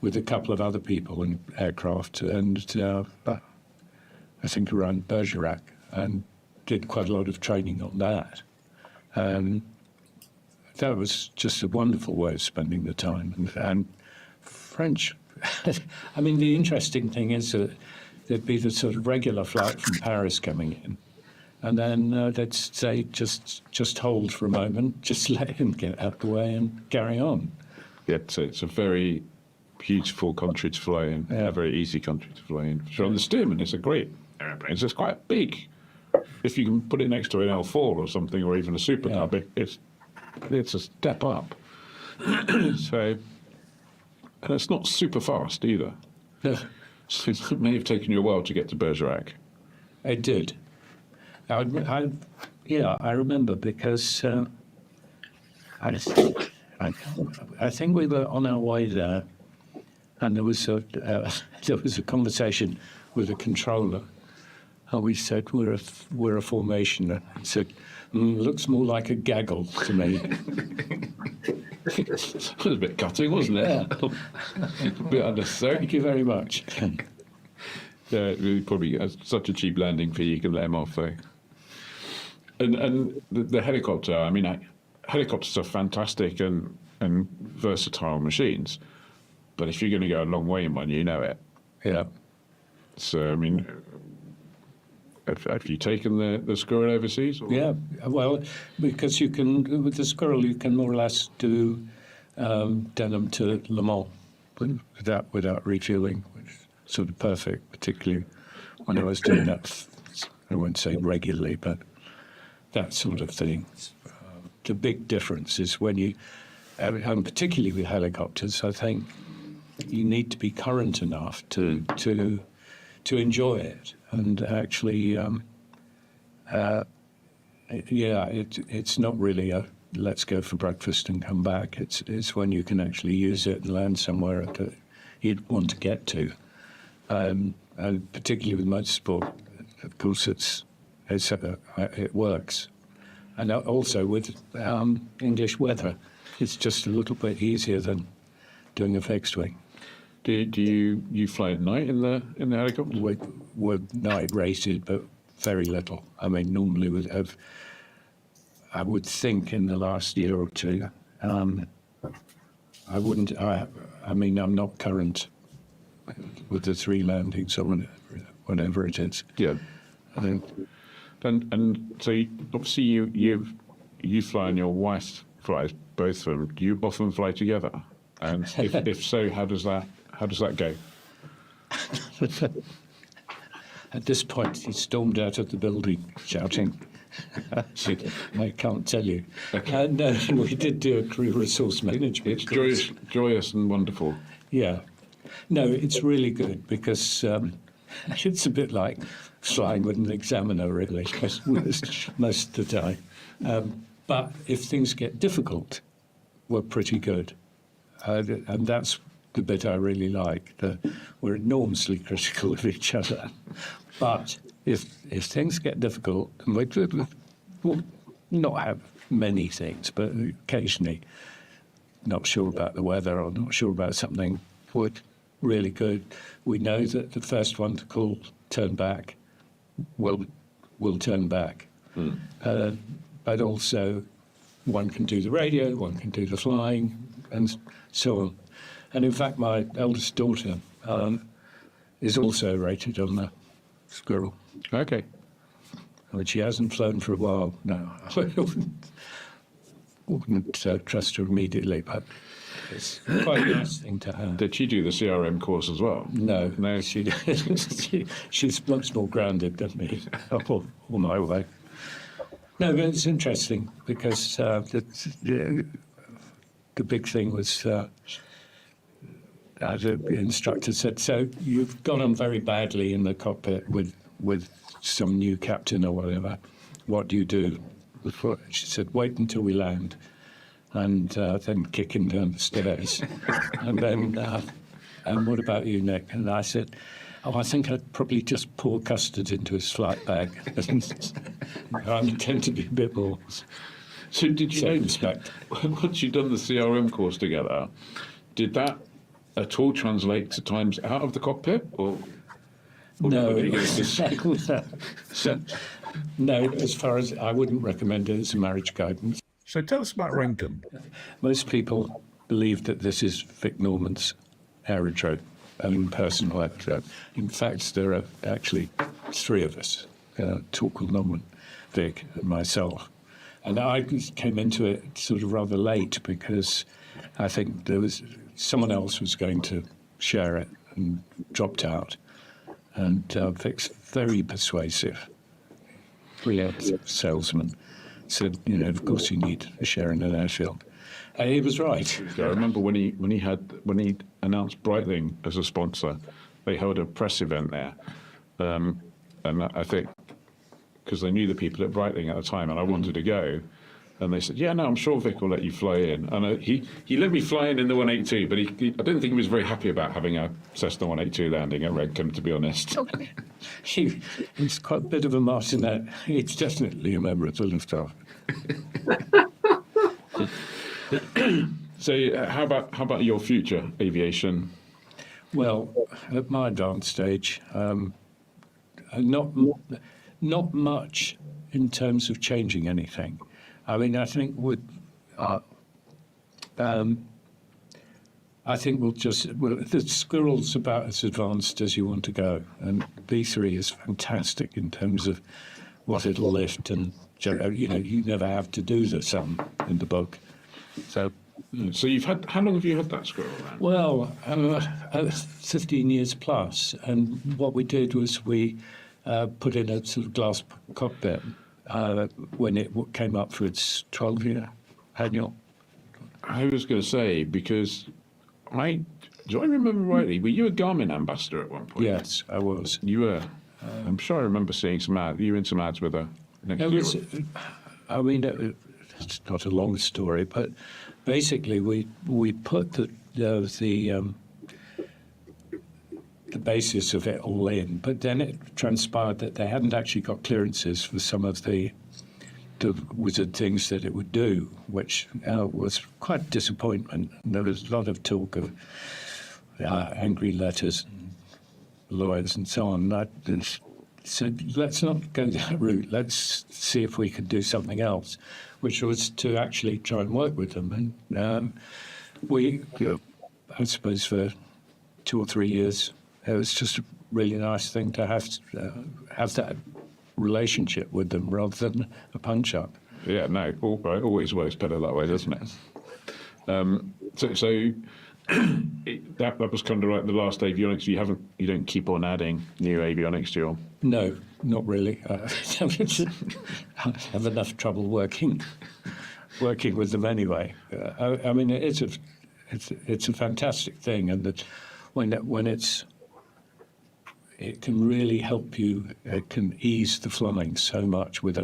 with a couple of other people in aircraft, and I think around Bergerac, and did quite a lot of training on that. That was just a wonderful way of spending the time. And French, I mean, the interesting thing is that there'd be the sort of regular flight from Paris coming in, and then they'd say, just hold for a moment, just let him get out the way and carry on. Yeah, so it's a very beautiful country to fly in, a very easy country to fly in. So the Stearman is a great airplane. It's quite big. If you can put it next to an L4 or something, or even a Super Cub, it's a step up. So, and it's not super fast either. No. So it may have taken you a while to get to Bergerac. It did. I remember because I think we were on our way there, and there was a conversation with a controller, and we said we're a formation. And he said, looks more like a gaggle to me. It was a bit cutting, wasn't it? Yeah. A bit unnecessary. Thank you very much. Yeah, we probably such a cheap landing fee, you can let him off though. And the helicopter, I mean, helicopters are fantastic and versatile machines, but if you're going to go a long way in one, you know it. Yeah. So, I mean, have you taken the Squirrel overseas? Or? Yeah, well, because you can, with the Squirrel, you can more or less do Denham to Le Mans without refueling, which is sort of perfect, particularly when I was doing that, I won't say regularly, but that sort of thing. The big difference is when you, and particularly with helicopters, I think you need to be current enough to enjoy it. And actually, it's not really a let's go for breakfast and come back. It's when you can actually use it and land somewhere that you'd want to get to. And particularly with motorsport, of course, it works. And also with English weather, it's just a little bit easier than doing a fixed wing. Do you fly at night in the helicopter? We're night rated, but very little. I mean, normally I would think in the last year or two, I wouldn't. I mean, I'm not current with the 3 landings or whatever it is. Yeah. And so obviously you fly and your wife flies, both of them. Do you often fly together? And if so, how does that go? At this point, he stormed out of the building shouting, I can't tell you. Okay. And we did do a crew resource management. It's joyous and wonderful. Yeah. No, it's really good because it's a bit like flying with an examiner, really, most of the time. But if things get difficult, we're pretty good. And that's the bit I really like. We're enormously critical of each other. But if things get difficult, and we'll not have many things, but occasionally not sure about the weather or not sure about something, we're really good. We know that the first one to call turn back will turn back. But also one can do the radio, one can do the flying, and so on. And in fact, my eldest daughter is also rated on the Squirrel. Okay. But she hasn't flown for a while now. I wouldn't trust her immediately, but it's quite a nice thing to have. Did she do the CRM course as well? No, she's much more grounded than me, all my way. No, but it's interesting because the big thing was the instructor said, so you've gone on very badly in the cockpit with some new captain or whatever. What do you do? She said, wait until we land. and then kicking down the stairs. And then, and what about you, Nick? And I said, oh, I think I'd probably just pour custard into his flight bag. I intend to be a bit more. So did you know, once you'd done the CRM course together, did that at all translate to times out of the cockpit? Or no, no, as far as I wouldn't recommend it as a marriage guidance. So tell us about Wrentham. Most people believe that this is Vic Norman's aerodrome, personal aerodrome. In fact, there are actually three of us, Torquil Norman, Vic, and myself. And I came into it sort of rather late because I think there was someone else was going to share it and dropped out. And Vic's very persuasive, brilliant salesman. Said, you know, of course you need a share in an airfield. And he was right. I remember when he announced Breitling as a sponsor, they held a press event there, and I think because they knew the people at Breitling at the time, and I wanted to go, and they said, yeah, no, I'm sure Vic will let you fly in, and he let me fly in the 182, but I don't think he was very happy about having a Cessna 182 landing at Wrentham, to be honest. He's quite a bit of a martinet. He's definitely a member of the Luftwaffe. So how about your future aviation? Well, at my advanced stage, not much in terms of changing anything. I mean, I think we'll the Squirrel's about as advanced as you want to go, and B3 is fantastic in terms of what it'll lift, and you know, you never have to do the sum in the book. So you've had, how long have you had that Squirrel around? Well, 15 years plus, and what we did was we put in a sort of glass cockpit when it came up for its 12-year annual. I was going to say, because do I remember rightly, were you a Garmin ambassador at one point? Yes, I was. You were? I'm sure I remember seeing some ads. You were in some ads with her. I mean, it's not a long story, but basically we put the basis of it all in, but then it transpired that they hadn't actually got clearances for some of the wizard things that it would do, which was quite a disappointment. And there was a lot of talk of angry letters and lawyers and so on. I said, let's not go that route. Let's see if we could do something else, which was to actually try and work with them. And I suppose for 2 or 3 years, it was just a really nice thing to have that relationship with them rather than a punch-up. Yeah, no, always works better that way, doesn't it? So that was kind of like the last avionics. You don't keep on adding new avionics to your... No, not really. I have enough trouble working with them anyway. I mean, it's a fantastic thing, and that when it can really help you. It can ease the flying so much with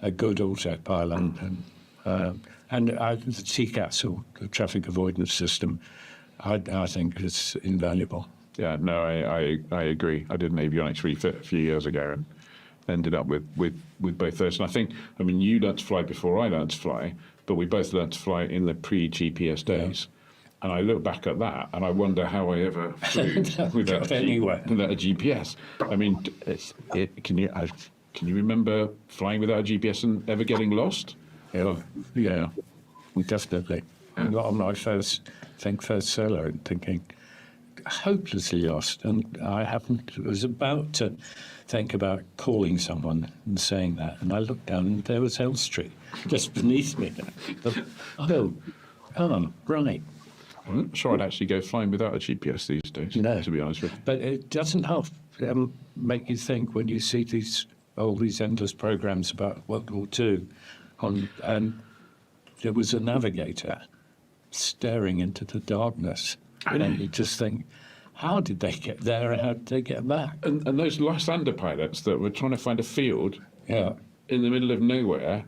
a good autopilot, and the TCAS, or the traffic avoidance system, I think it's invaluable. Yeah, no, I agree. I did an avionics refit a few years ago and ended up with both those. And I mean, you learned to fly before I learned to fly, but we both learned to fly in the pre-GPS days. Yeah. And I look back at that, and I wonder how I ever flew without a GPS. I mean, can you remember flying without a GPS and ever getting lost? Yeah, definitely. I got on my first solo and thinking, hopelessly lost, and I was about to think about calling someone and saying that, and I looked down and there was Elstree just beneath me. Right. I'm not sure I'd actually go flying without a GPS these days, to be honest with you. But it doesn't help make you think when you see these endless programs about World War II, and there was a navigator staring into the darkness, and you just think, how did they get there and how did they get back? And those Lysander pilots that were trying to find a field in the middle of nowhere,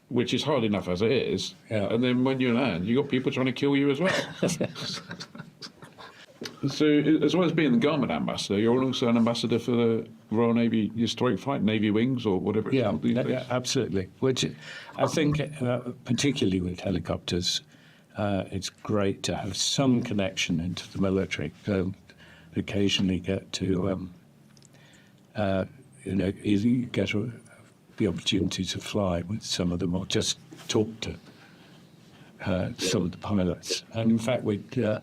which is hard enough as it is. Yeah. And then when you land, you've got people trying to kill you as well. So, as well as being the Garment ambassador, you're also an ambassador for the Royal Navy Historic Flight, Navy Wings, or whatever it's called these days. Yeah, absolutely. Which I think, particularly with helicopters, it's great to have some connection into the military. Occasionally get to, either get the opportunity to fly with some of them, or just talk to some of the pilots. And in fact, we're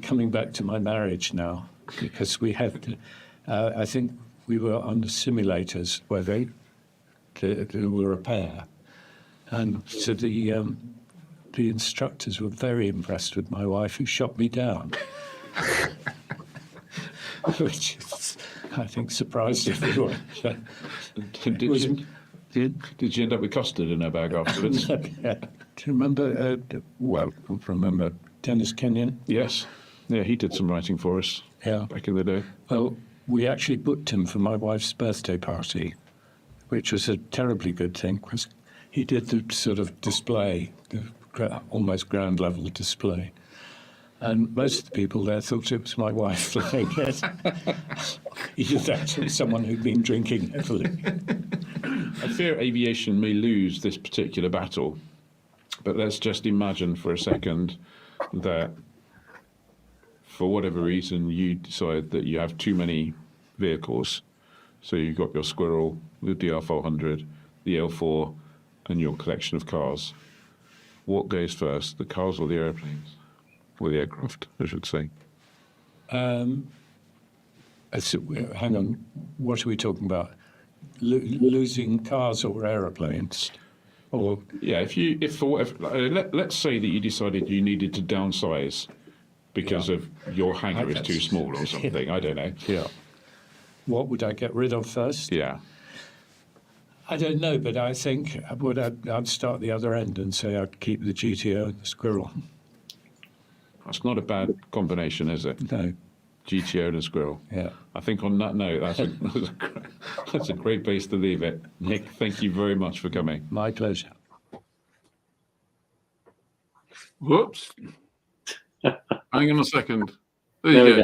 coming back to my marriage now, because we had, I think we were on the simulators where they were a pair, and so the instructors were very impressed with my wife, who shot me down, which is, I think, surprised everyone. Did you end up with custard in her bag afterwards? Do you remember? Remember Dennis Kenyon? Yes. Yeah, he did some writing for us. Yeah, back in the day. Well, we actually booked him for my wife's birthday party, which was a terribly good thing, because he did the sort of display, the almost ground level display. And most of the people there thought it was my wife flying it. Either that or someone who'd been drinking heavily. I fear aviation may lose this particular battle, but let's just imagine for a second that for whatever reason you decide that you have too many vehicles. So you've got your Squirrel, the DR400, the L4, and your collection of cars. What goes first, the cars or the airplanes? Or the aircraft, I should say. Hang on, what are we talking about? Losing cars or aeroplanes? Or if for whatever, let's say that you decided you needed to downsize because of your hangar is too small or something. I don't know. Yeah. What would I get rid of first? Yeah. I don't know, but I think I'd start the other end and say I'd keep the GTO and the Squirrel. That's not a bad combination, is it? No. GTO and a Squirrel. Yeah. I think on that note, that's a great place to leave it. Nick, thank you very much for coming. My pleasure. Whoops. Hang on a second. There you go.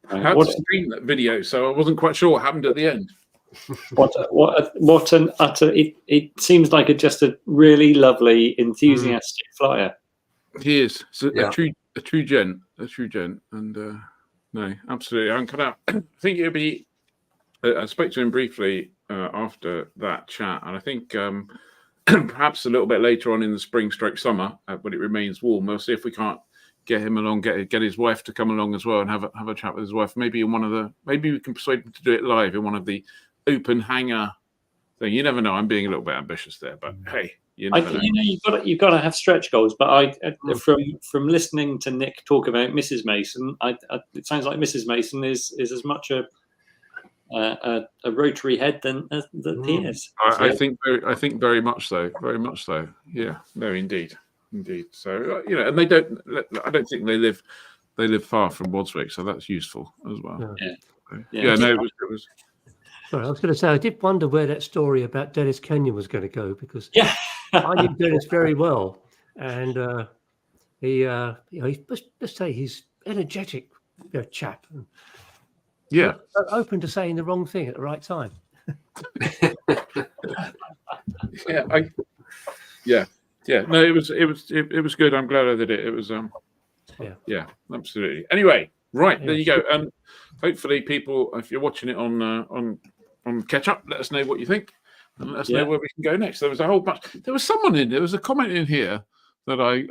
I had to stream that video, so I wasn't quite sure what happened at the end. What an utter! It seems like just a really lovely, enthusiastic flyer. He is a true gent, and no, absolutely. I think it'll be. I spoke to him briefly after that chat, and I think perhaps a little bit later on in the spring/summer, when it remains warm, we'll see if we can't get him along, get his wife to come along as well, and have a chat with his wife. Maybe maybe we can persuade him to do it live in one of the open hangar thing. You never know. I'm being a little bit ambitious there, but hey. You've got to have stretch goals. But from listening to Nick talk about Mrs. Mason, it sounds like Mrs. Mason is as much a rotary head than he is. I think very much so. Very much so. Yeah. No, indeed. So and they don't. I don't think they live far from Wadswick, so that's useful as well. Yeah. No, it was. Sorry, I was going to say, I did wonder where that story about Dennis Kenyon was going to go, because I knew Dennis very well, and let's say he's energetic chap, and, open to saying the wrong thing at the right time. No, it was good. I'm glad I did it. It was absolutely. Anyway, right, there you go. Hopefully, people, if you're watching it on catch up, let us know what you think, and let us know where we can go next. There was a whole bunch. There was a comment in here that I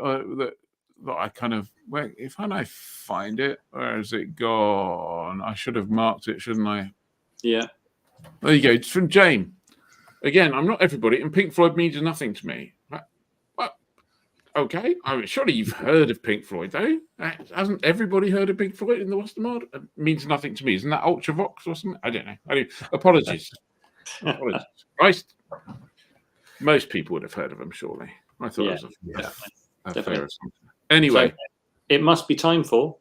kind of, well, if I find it, where has it gone? I should have marked it, shouldn't I? Yeah. There you go. It's from Jane. Again, I'm not everybody, and Pink Floyd means nothing to me. Okay, I mean, surely you've heard of Pink Floyd, though. Hasn't everybody heard of Pink Floyd in the Western world? It means nothing to me. Isn't that Ultravox or something? I don't know. Apologies. Christ. Most people would have heard of them, surely. I thought it was a fair assumption. Anyway. So, it must be time for...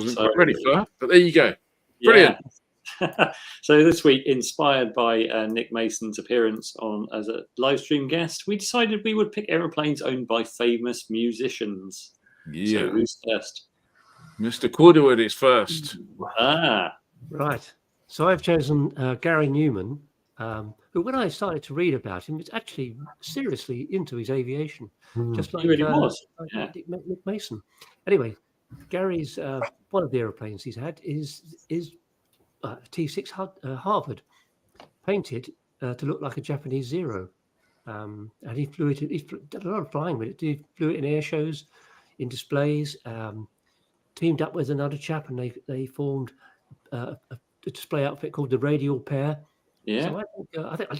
wasn't quite ready for that, but there you go. Brilliant. Yeah. So this week, inspired by Nick Mason's appearance on as a live stream guest, we decided we would pick aeroplanes owned by famous musicians. Yeah. So who's first? Mr. Corderwood is first. Right. So I've chosen Gary Newman, who, when I started to read about him, is actually seriously into his aviation, just like He really was. Nick Mason. Anyway, Gary's one of the aeroplanes he's had is T6 Harvard, painted to look like a Japanese Zero, and he flew it. He did a lot of flying with it. He flew it in air shows, in displays. Teamed up with another chap, and they formed a display outfit called the Radial Pair. Yeah. So I think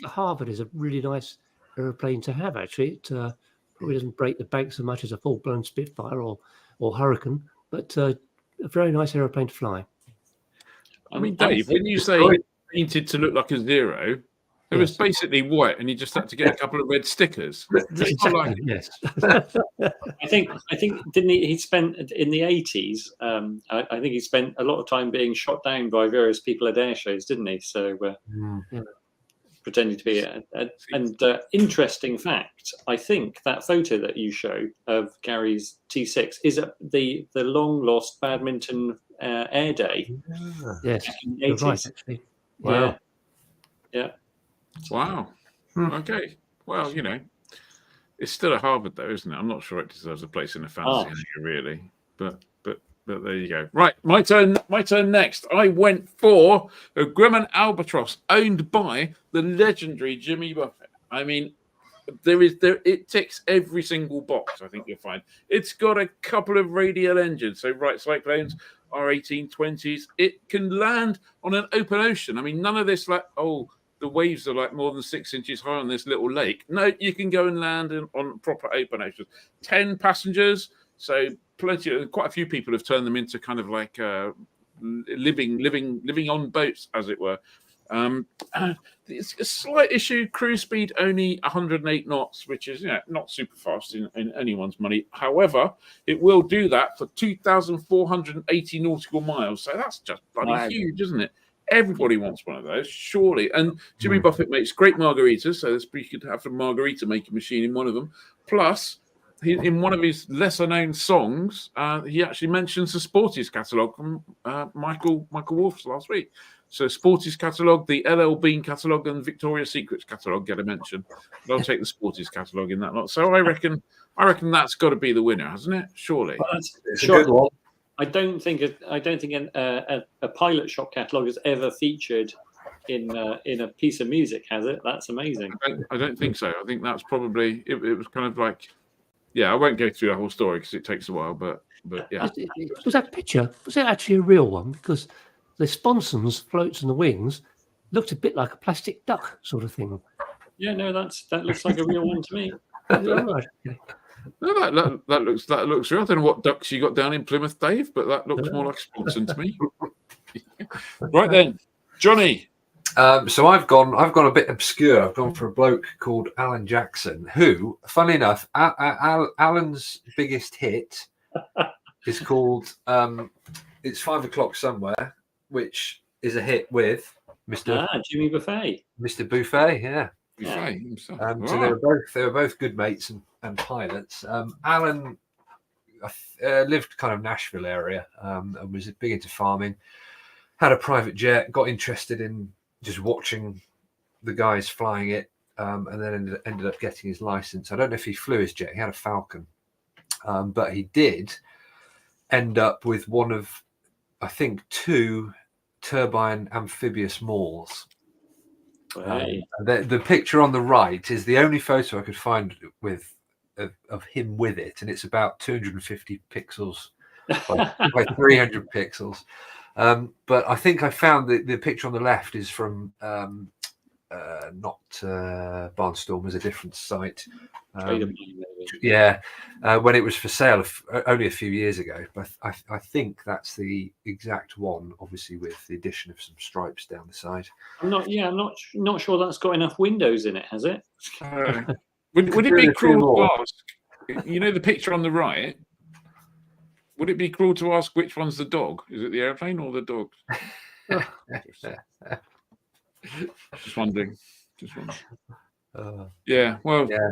a Harvard is a really nice aeroplane to have. Actually, it probably doesn't break the bank so much as a full-blown Spitfire or Hurricane, but a very nice aeroplane to fly. I mean, Dave, when you say painted to look like a Zero, it was basically white, and you just had to get a couple of red stickers. Exactly, yes. I think didn't he spent in the 80s? I think he spent a lot of time being shot down by various people at air shows, didn't he? So pretending to be and interesting fact, I think that photo that you show of Gary's T6 is the long lost badminton air day. Yes, you're right, actually. Wow. Yeah. Wow. Okay. Well, it's still a Harvard, though, isn't it? I'm not sure it deserves a place in the fantasy really, but there you go. Right, my turn. My turn next. I went for a Grumman Albatross, owned by the legendary Jimmy Buffett. I mean, it ticks every single box. I think you'll find it's got a couple of radial engines, so right cyclones. R1820s. It can land on an open ocean. I mean, none of this the waves are like more than 6 inches high on this little lake. No, you can go and land on proper open oceans. 10 passengers, so quite a few people have turned them into kind of like living on boats, as it were. It's a slight issue. Cruise speed only 108 knots, which is not super fast in anyone's money. However, it will do that for 2,480 nautical miles. So that's just bloody huge, isn't it? Everybody wants one of those, surely. And Jimmy Buffett makes great margaritas, so you could have a margarita making machine in one of them. Plus, in one of his lesser-known songs, he actually mentions the Sporties catalogue from Michael Wolff's last week. So Sporties catalogue, the LL Bean catalogue, and Victoria's Secrets catalogue get a mention. But I'll take the Sporties catalogue in that lot. So I reckon that's got to be the winner, hasn't it? Surely. Well, it's a good one. I don't think a pilot shop catalogue has ever featured in a piece of music, has it? That's amazing. I don't think so. I think that's probably it was kind of like, I won't go through the whole story because it takes a while, but yeah. Was that picture? Was it actually a real one? Because the sponsons, floats, and the wings looked a bit like a plastic duck sort of thing. Yeah, no, that looks like a real one to me. Right. Okay. No, that looks real. I don't know what ducks you got down in Plymouth, Dave, but that looks more like a sponson to me. Right then, Johnny. So I've gone a bit obscure. I've gone for a bloke called Alan Jackson, who, funny enough, Alan's biggest hit is called "It's 5 O'clock Somewhere," which is a hit with Mr. Jimmy Buffet. Mr. Buffet, yeah. Buffet himself. So they were both good mates and pilots. Alan lived kind of Nashville area and was big into farming. Had a private jet, got interested in just watching the guys flying it, and then ended up getting his license. I don't know if he flew his jet. He had a Falcon, but he did end up with one of, I think, 2 turbine amphibious Mauls. The picture on the right is the only photo I could find of him with it, and it's about 250 pixels by 300 pixels. But I think I found the picture on the left is from not Barnstorm, was a different site. When it was for sale only a few years ago. But I think that's the exact one, obviously with the addition of some stripes down the side. I'm not sure that's got enough windows in it, has it? Would it be cruel to ask? You know the picture on the right? would it be cruel to ask which one's the dog? Is it the airplane or the dog? Just wondering. Yeah, well, yeah.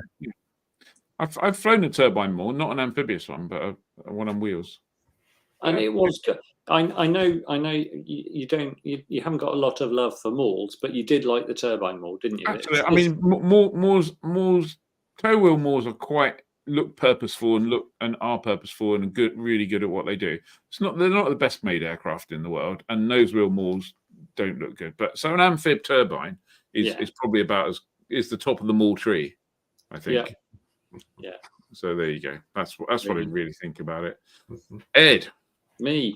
I've flown a turbine more, not an amphibious one, but one on wheels. And it was good. I know you haven't got a lot of love for Mauls, but you did like the turbine Maul, didn't you? Absolutely. I mean, Moore's toe wheel Moors are look purposeful and are purposeful and really good at what they do. They're not the best made aircraft in the world, and nose wheel Moors don't look good. But so an amphib turbine is probably about is the top of the Maul tree, I think. Yeah. So there you go. That's what I really think about it. Ed. I'm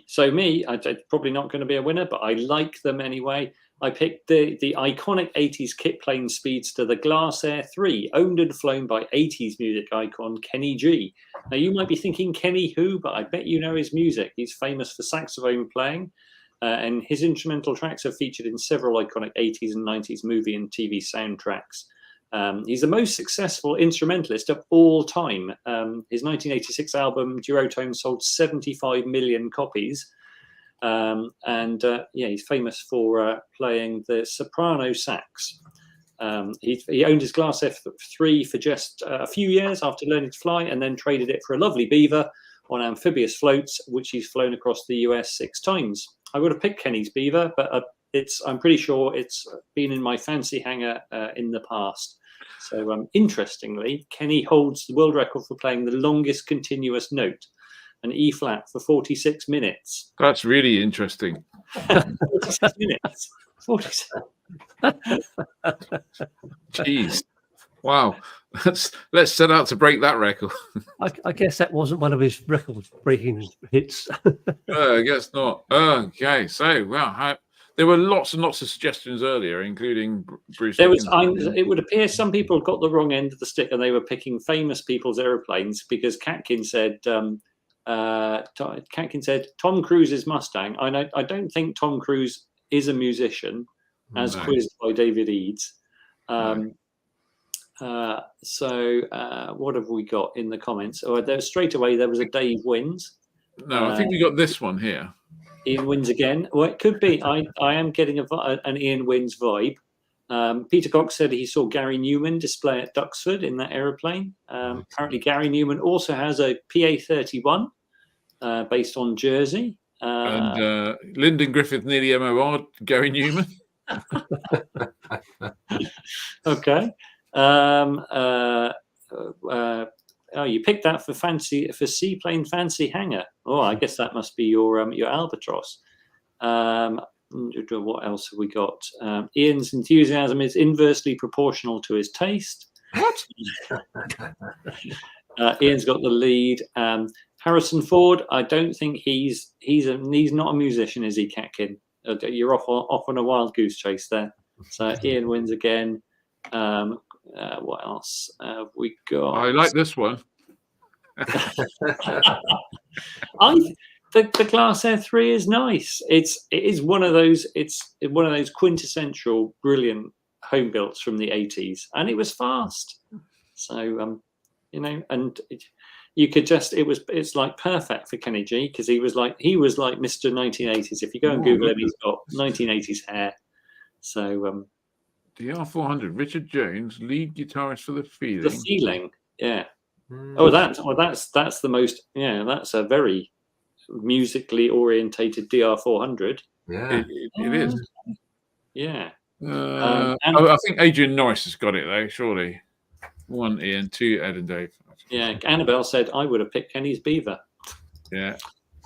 probably not going to be a winner, but I like them anyway. I picked the iconic 80s kit plane speedster, the Glass Air 3, owned and flown by 80s music icon Kenny G. Now, you might be thinking Kenny who, but I bet you know his music. He's famous for saxophone playing, and his instrumental tracks are featured in several iconic 80s and 90s movie and TV soundtracks. He's the most successful instrumentalist of all time. His 1986 album Duotone sold 75 million copies. He's famous for playing the soprano sax. He owned his Glass F3 for just a few years after learning to fly, and then traded it for a lovely Beaver on amphibious floats, which he's flown across the US 6 times. I would have picked Kenny's Beaver, but I'm pretty sure it's been in my fancy hangar in the past. So interestingly, Kenny holds the world record for playing the longest continuous note, an E flat, for 46 minutes. That's really interesting. 46 minutes. 47. Jeez. Wow. Let's set out to break that record. I guess that wasn't one of his record-breaking hits. I guess not. Okay. So, there were lots and lots of suggestions earlier, including Bruce. It would appear some people got the wrong end of the stick, and they were picking famous people's aeroplanes because Catkin said Tom Cruise's Mustang. I don't think Tom Cruise is a musician, as quizzed by David Eads. What have we got in the comments? Straight away there was a Dave Wins. No, I think we got this one here. Ian Wins again. Well, it could be. I am getting an Ian Wins vibe. Peter Cox said he saw Gary Newman display at Duxford in that aeroplane. Apparently, Gary Newman also has a PA-31 based on Jersey. And Lyndon Griffith nearly MOR'd Gary Newman. Okay. You picked that for seaplane fancy hangar. Oh, I guess that must be your Albatross. What else have we got? Ian's enthusiasm is inversely proportional to his taste. What? Ian's got the lead. Harrison Ford, I don't think he's not a musician, is he, Catkin? You're off on a wild goose chase there. So Ian wins again. What else have we got? I like this one. The Glass Air 3 is nice. It is one of those. It's one of those quintessential brilliant home builds from the 80s, and it was fast. So and you could just it's like perfect for Kenny G, because he was like Mr. 1980s. If you go and Google him, he's got 1980s hair. So the R400, Richard Jones, lead guitarist for The Feeling. The Feeling, yeah. That's the most. Yeah, that's a very musically orientated DR400. Yeah, it is. Yeah. I think Adrian Norris has got it though. Surely, 1 Ian, 2 Ed and Dave. Yeah, Annabelle said I would have picked Kenny's Beaver. Yeah.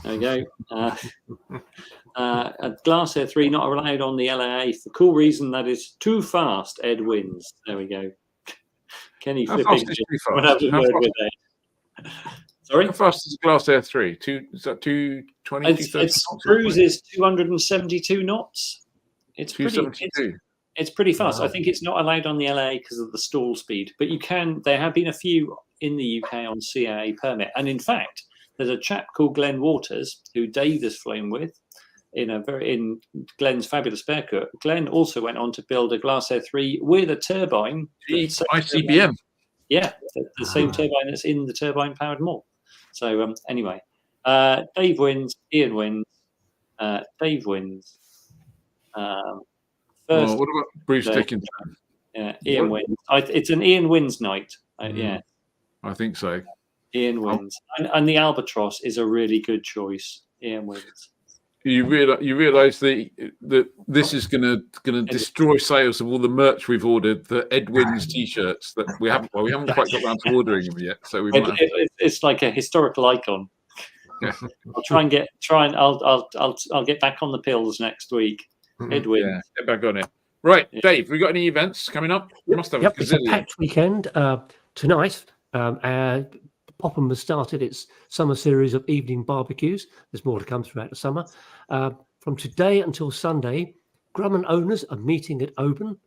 There you go. A Glass Air 3 not allowed on the LAA for cool reason that is too fast. Ed wins. There we go. Kenny flipping. Sorry? How fast is Glass Air 3? Is that 220? Its cruise is 272 knots. It's pretty fast. Wow. I think it's not allowed on the LA because of the stall speed, but you can. There have been a few in the UK on CAA permit, and in fact, there's a chap called Glenn Waters who Dave has flown with in Glenn's fabulous Bearcoot. Glenn also went on to build a Glass Air 3 with a turbine. ICBM. Yeah, the same turbine that's in the turbine-powered Maul. So anyway, Dave wins. Ian wins. Dave wins. First, what about Bruce Dickinson? Yeah, Ian wins. It's an Ian wins night. Yeah, I think so. Ian wins, and the Albatross is a really good choice. Ian wins. You realize that this is going to destroy sales of all the merch we've ordered, the Ed wins T-shirts that we haven't quite got around to ordering them yet. So it's like a historical icon. Yeah. I'll get back on the pills next week. Ed wins. Yeah, get back on it. Right, Dave, we got any events coming up? You must have a It's a packed weekend. Tonight, Popham has started its summer series of evening barbecues. There's more to come throughout the summer. From today until Sunday, Grumman owners are meeting at Oban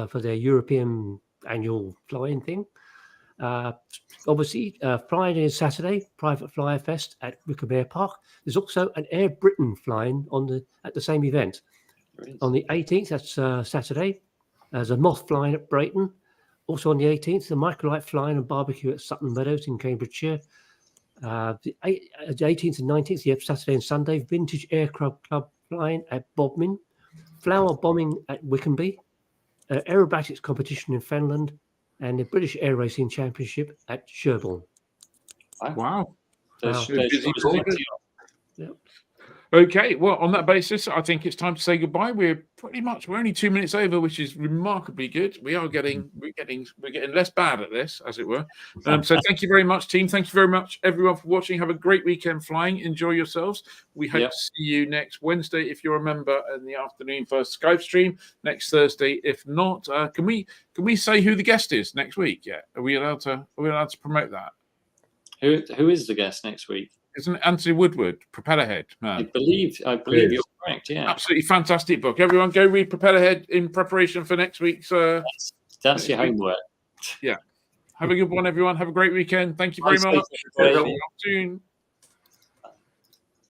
for their European annual flying thing. Obviously, Friday and Saturday, Private Flyer Fest at Wickham Air Park. There's also an Air Britain flying at the same event. On the 18th, that's Saturday, there's a Moth flying at Brayton. Also on the 18th, the Microlight flying and barbecue at Sutton Meadows in Cambridgeshire. The 18th and 19th, you have Saturday and Sunday, Vintage Aircraft Club flying at Bodmin. Flower bombing at Wickenby. Aerobatics competition in Fenland. And the British Air Racing Championship at Sherborne. Wow. Yep. Okay, well, on that basis, I think it's time to say goodbye. We're only 2 minutes over, which is remarkably good. We're getting less bad at this, as it were. So thank you very much, team. Thank you very much, everyone, for watching. Have a great weekend flying. Enjoy yourselves. We hope to see you next Wednesday if you're a member in the afternoon for Skype stream. Next Thursday, if not, can we say who the guest is next week? Yeah, are we allowed to promote that? Who is the guest next week? Isn't it Anthony Woodward, Propellerhead man? I believe you're correct. Yeah, absolutely fantastic book. Everyone, go read Propellerhead in preparation for next week's. That's your homework. Yeah. Have a good one, everyone. Have a great weekend. Thank you very much. See you soon.